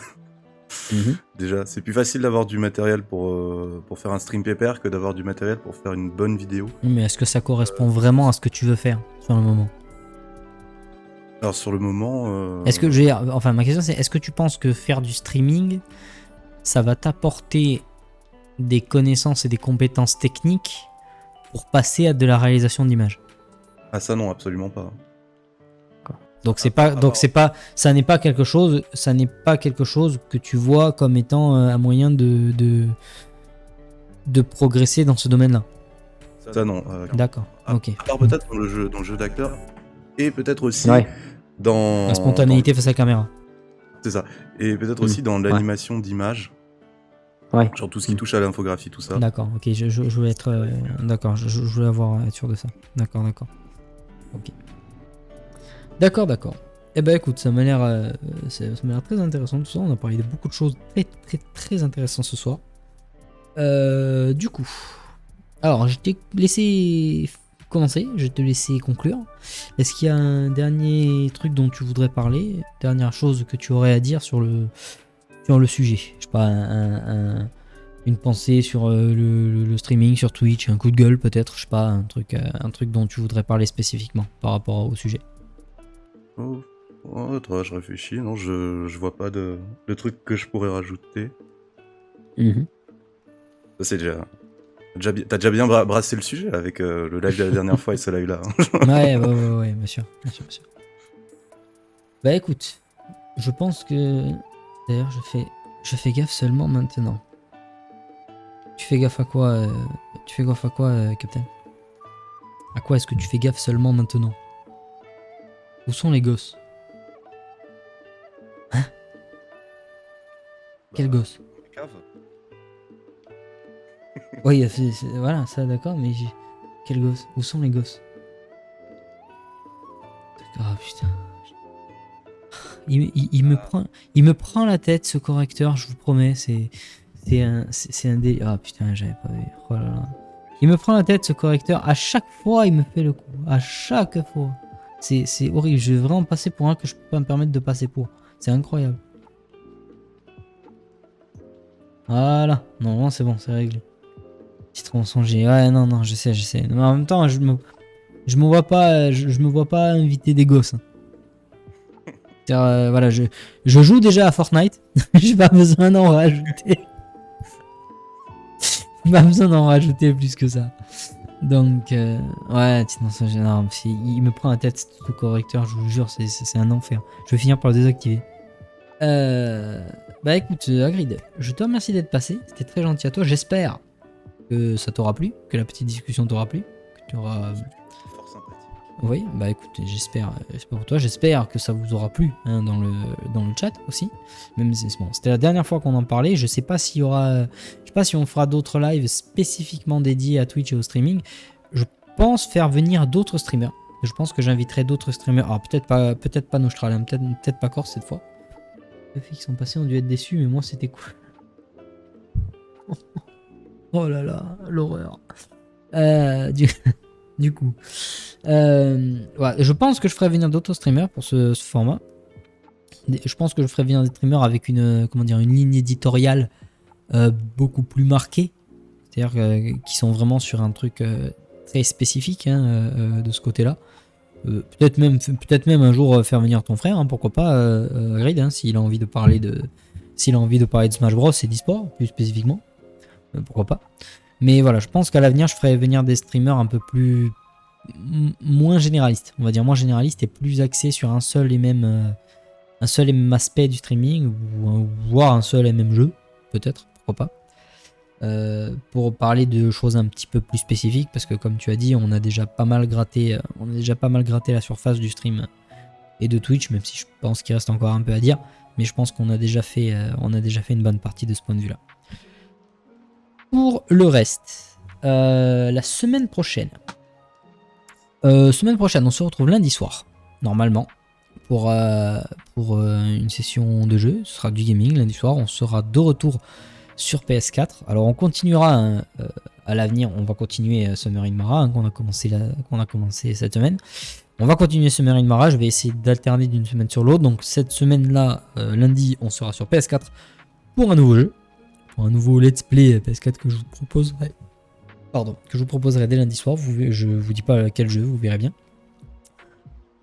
Déjà, c'est plus facile d'avoir du matériel pour faire un stream pépère que d'avoir du matériel pour faire une bonne vidéo. Mais est-ce que ça correspond vraiment à ce que tu veux faire sur le moment? Alors sur le moment... Est-ce que enfin, ma question c'est, est-ce que tu penses que faire du streaming, ça va t'apporter des connaissances et des compétences techniques pour passer à de la réalisation d'images? Ah ça non, absolument pas. Donc ça n'est pas quelque chose que tu vois comme étant un moyen de progresser dans ce domaine-là. Ça non. D'accord. Ok. À part peut-être dans le jeu d'acteur et peut-être aussi dans la spontanéité face à la caméra. C'est ça. Et peut-être aussi dans l'animation d'images. Ouais. Genre tout ce qui touche à l'infographie, tout ça. D'accord. Ok. Je voulais être d'accord. Je voulais être sûr de ça. D'accord. Ok. D'accord. Eh ben écoute, ça m'a l'air très intéressant tout ça. On a parlé de beaucoup de choses très intéressantes ce soir. Du coup, alors je t'ai laissé commencer, je vais te laisser conclure. Est-ce qu'il y a un dernier truc dont tu voudrais parler, dernière chose que tu aurais à dire sur le sujet? Je sais pas, une pensée sur le streaming sur Twitch, un coup de gueule peut-être, je sais pas, un truc dont tu voudrais parler spécifiquement par rapport au sujet. Attends, je réfléchis, non, je vois pas de truc que je pourrais rajouter. Ça c'est déjà T'as déjà bien brassé le sujet avec le live de la dernière fois et ce live-là. Ouais, bien sûr, bien sûr, bien sûr. Bah écoute, je pense que... D'ailleurs, je fais gaffe seulement maintenant. Tu fais gaffe à quoi, Captain? À quoi est-ce que tu fais gaffe seulement maintenant? Où sont les gosses? Hein? Quel gosse? Cave. Oui, voilà, ça d'accord, mais quel gosse? Où sont les gosses? Ah putain. Il me prend la tête, ce correcteur, je vous promets, c'est un délire. Ah putain, j'avais pas vu. Oh là là. Il me prend la tête, ce correcteur, à chaque fois il me fait le coup. À chaque fois. C'est horrible, je vais vraiment passer pour un que je peux pas me permettre de passer pour. C'est incroyable. Voilà, non, c'est bon, c'est réglé. Titre mensonger, ouais, non, je sais. Mais en même temps, je me vois pas, je me vois pas inviter des gosses. Voilà, je joue déjà à Fortnite, j'ai pas besoin d'en rajouter. Pas besoin d'en rajouter plus que ça. Donc, ouais, non, il me prend la tête, ce correcteur, je vous jure, c'est un enfer. Je vais finir par le désactiver. Bah écoute, Hagrid, je te remercie d'être passé, c'était très gentil à toi. J'espère que ça t'aura plu, que la petite discussion t'aura plu, que tu auras... Fort sympathique. Oui, bah écoute, j'espère pour toi, j'espère que ça vous aura plu hein, dans le chat aussi. Même si bon, c'était la dernière fois qu'on en parlait, je sais pas s'il y aura, je sais pas si on fera d'autres lives spécifiquement dédiés à Twitch et au streaming. Je pense faire venir d'autres streamers. Je pense que j'inviterai d'autres streamers. Alors peut-être pas Nostral, peut-être pas Corse cette fois. Les filles qui sont passées ont dû être déçus, mais moi c'était cool. Oh là là, l'horreur. Du coup, ouais, je pense que je ferai venir d'autres streamers pour ce format. Je pense que je ferai venir des streamers avec une ligne éditoriale beaucoup plus marquée. C'est-à-dire qui sont vraiment sur un truc très spécifique hein, de ce côté-là. Peut-être même un jour faire venir ton frère, hein, pourquoi pas, Grid, hein, s'il a envie de parler de Smash Bros et d'e-sport plus spécifiquement, pourquoi pas. Mais voilà, je pense qu'à l'avenir, je ferai venir des streamers un peu plus moins généralistes, on va dire moins généralistes et plus axés sur un seul et même aspect du streaming, voire un seul et même jeu, peut-être, pourquoi pas. Pour parler de choses un petit peu plus spécifiques, parce que comme tu as dit, on a déjà pas mal gratté la surface du stream et de Twitch, même si je pense qu'il reste encore un peu à dire, mais je pense qu'on a déjà fait une bonne partie de ce point de vue là. Pour le reste, la semaine prochaine, on se retrouve lundi soir, normalement, pour une session de jeu. Ce sera du gaming lundi soir. On sera de retour sur PS4. Alors on continuera à l'avenir. On va continuer Summer in Mara qu'on a commencé cette semaine. On va continuer Summer in Mara. Je vais essayer d'alterner d'une semaine sur l'autre. Donc cette semaine-là, lundi, on sera sur PS4 pour un nouveau jeu. Pour un nouveau let's play PS4 que je vous proposerai dès lundi soir. Je vous dis pas quel jeu, vous verrez bien.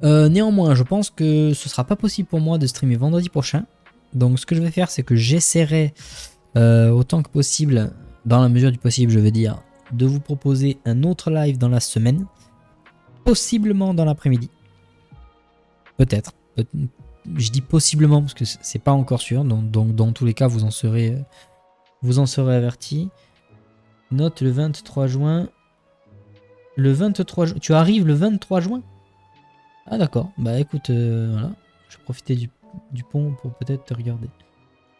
Néanmoins, je pense que ce sera pas possible pour moi de streamer vendredi prochain. Donc ce que je vais faire, c'est que j'essaierai autant que possible, dans la mesure du possible, je veux dire, de vous proposer un autre live dans la semaine, possiblement dans l'après-midi. Peut-être. Je dis possiblement parce que c'est pas encore sûr. Donc dans tous les cas, vous en serez avertis. Note le 23 juin. Tu arrives le 23 juin? Ah d'accord. Bah écoute, voilà. Je vais profiter du pont pour peut-être te regarder.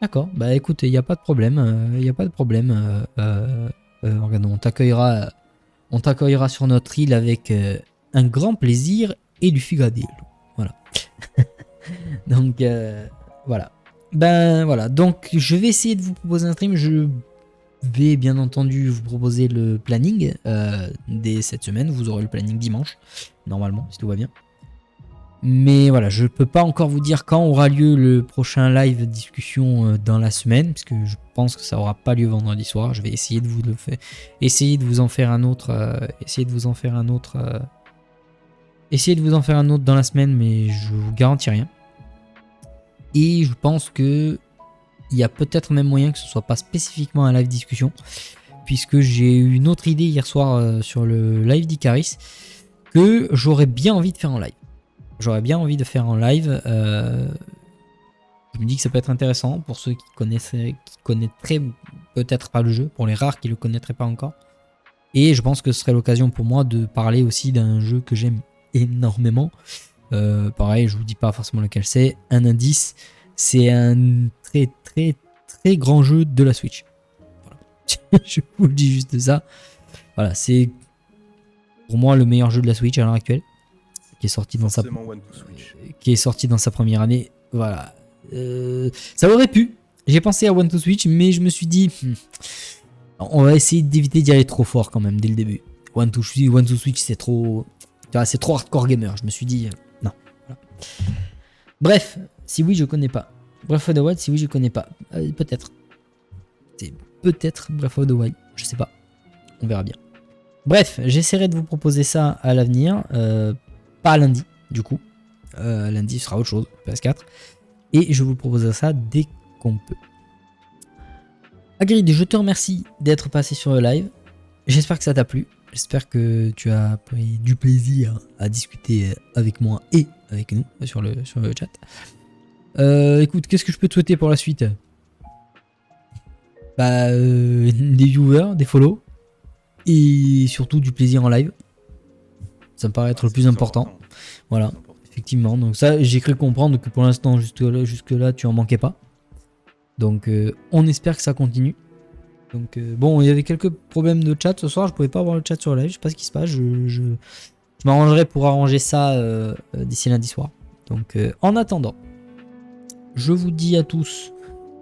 D'accord. Bah écoute, il n'y a pas de problème. On t'accueillera sur notre île avec un grand plaisir et du figadello. Voilà. Donc voilà. Ben voilà. Donc je vais essayer de vous proposer un stream. Je vais bien entendu vous proposer le planning dès cette semaine. Vous aurez le planning dimanche, normalement, si tout va bien. Mais voilà, je peux pas encore vous dire quand aura lieu le prochain live discussion dans la semaine, puisque je pense que ça aura pas lieu vendredi soir. Je vais essayer de vous en faire un autre dans la semaine, mais je vous garantis rien. Et je pense que il y a peut-être même moyen que ce soit pas spécifiquement un live discussion, puisque j'ai eu une autre idée hier soir sur le live d'Icaris que j'aurais bien envie de faire en live. J'aurais bien envie de faire en live. Je me dis que ça peut être intéressant pour ceux qui connaîtraient peut-être pas le jeu, pour les rares qui le connaîtraient pas encore. Et je pense que ce serait l'occasion pour moi de parler aussi d'un jeu que j'aime énormément. Pareil, je vous dis pas forcément lequel c'est. Un indice, c'est un très très très grand jeu de la Switch. Voilà. Je vous le dis juste ça. Voilà, c'est pour moi le meilleur jeu de la Switch à l'heure actuelle, qui est sorti dans sa première année. Voilà. Ça aurait pu. J'ai pensé à One to Switch, mais je me suis dit, on va essayer d'éviter d'y aller trop fort quand même dès le début. One to Switch, c'est trop hardcore gamer. Je me suis dit, non. Voilà. Bref, si oui, je connais pas. Breath of the Wild, si oui, je connais pas. Peut-être. C'est peut-être Breath of the Wild. Je sais pas. On verra bien. Bref, j'essaierai de vous proposer ça à l'avenir. Pas lundi, du coup. Lundi, ce sera autre chose. PS4. Et je vous propose ça dès qu'on peut. Hagrid, je te remercie d'être passé sur le live. J'espère que ça t'a plu. J'espère que tu as pris du plaisir à discuter avec moi et avec nous sur le chat. Écoute, qu'est-ce que je peux te souhaiter pour la suite? Des viewers, des follow. Et surtout du plaisir en live. Ça me paraît être le plus important. Voilà. Effectivement, donc ça, j'ai cru comprendre que pour l'instant, jusque-là, tu en manquais pas. Donc, on espère que ça continue. Donc, bon, il y avait quelques problèmes de chat ce soir. Je pouvais pas avoir le chat sur le live. Je sais pas ce qui se passe. Je m'arrangerai pour arranger ça d'ici lundi soir. Donc, en attendant, je vous dis à tous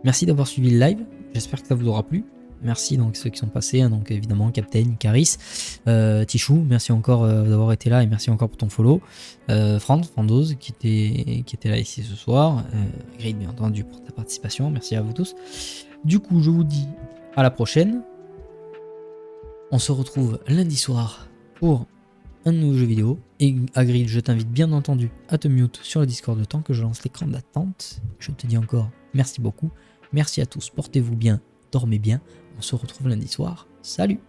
merci d'avoir suivi le live. J'espère que ça vous aura plu. Merci donc ceux qui sont passés, hein, donc évidemment Captain, Caris, Tichou, merci encore d'avoir été là et merci encore pour ton follow. Frandoz qui était là ici ce soir. Grid bien entendu pour ta participation, merci à vous tous. Du coup je vous dis à la prochaine. On se retrouve lundi soir pour un nouveau jeu vidéo. Et Hagrid, je t'invite bien entendu à te mute sur le Discord de temps que je lance l'écran d'attente. Je te dis encore merci beaucoup. Merci à tous, portez-vous bien, dormez bien. On se retrouve lundi soir. Salut!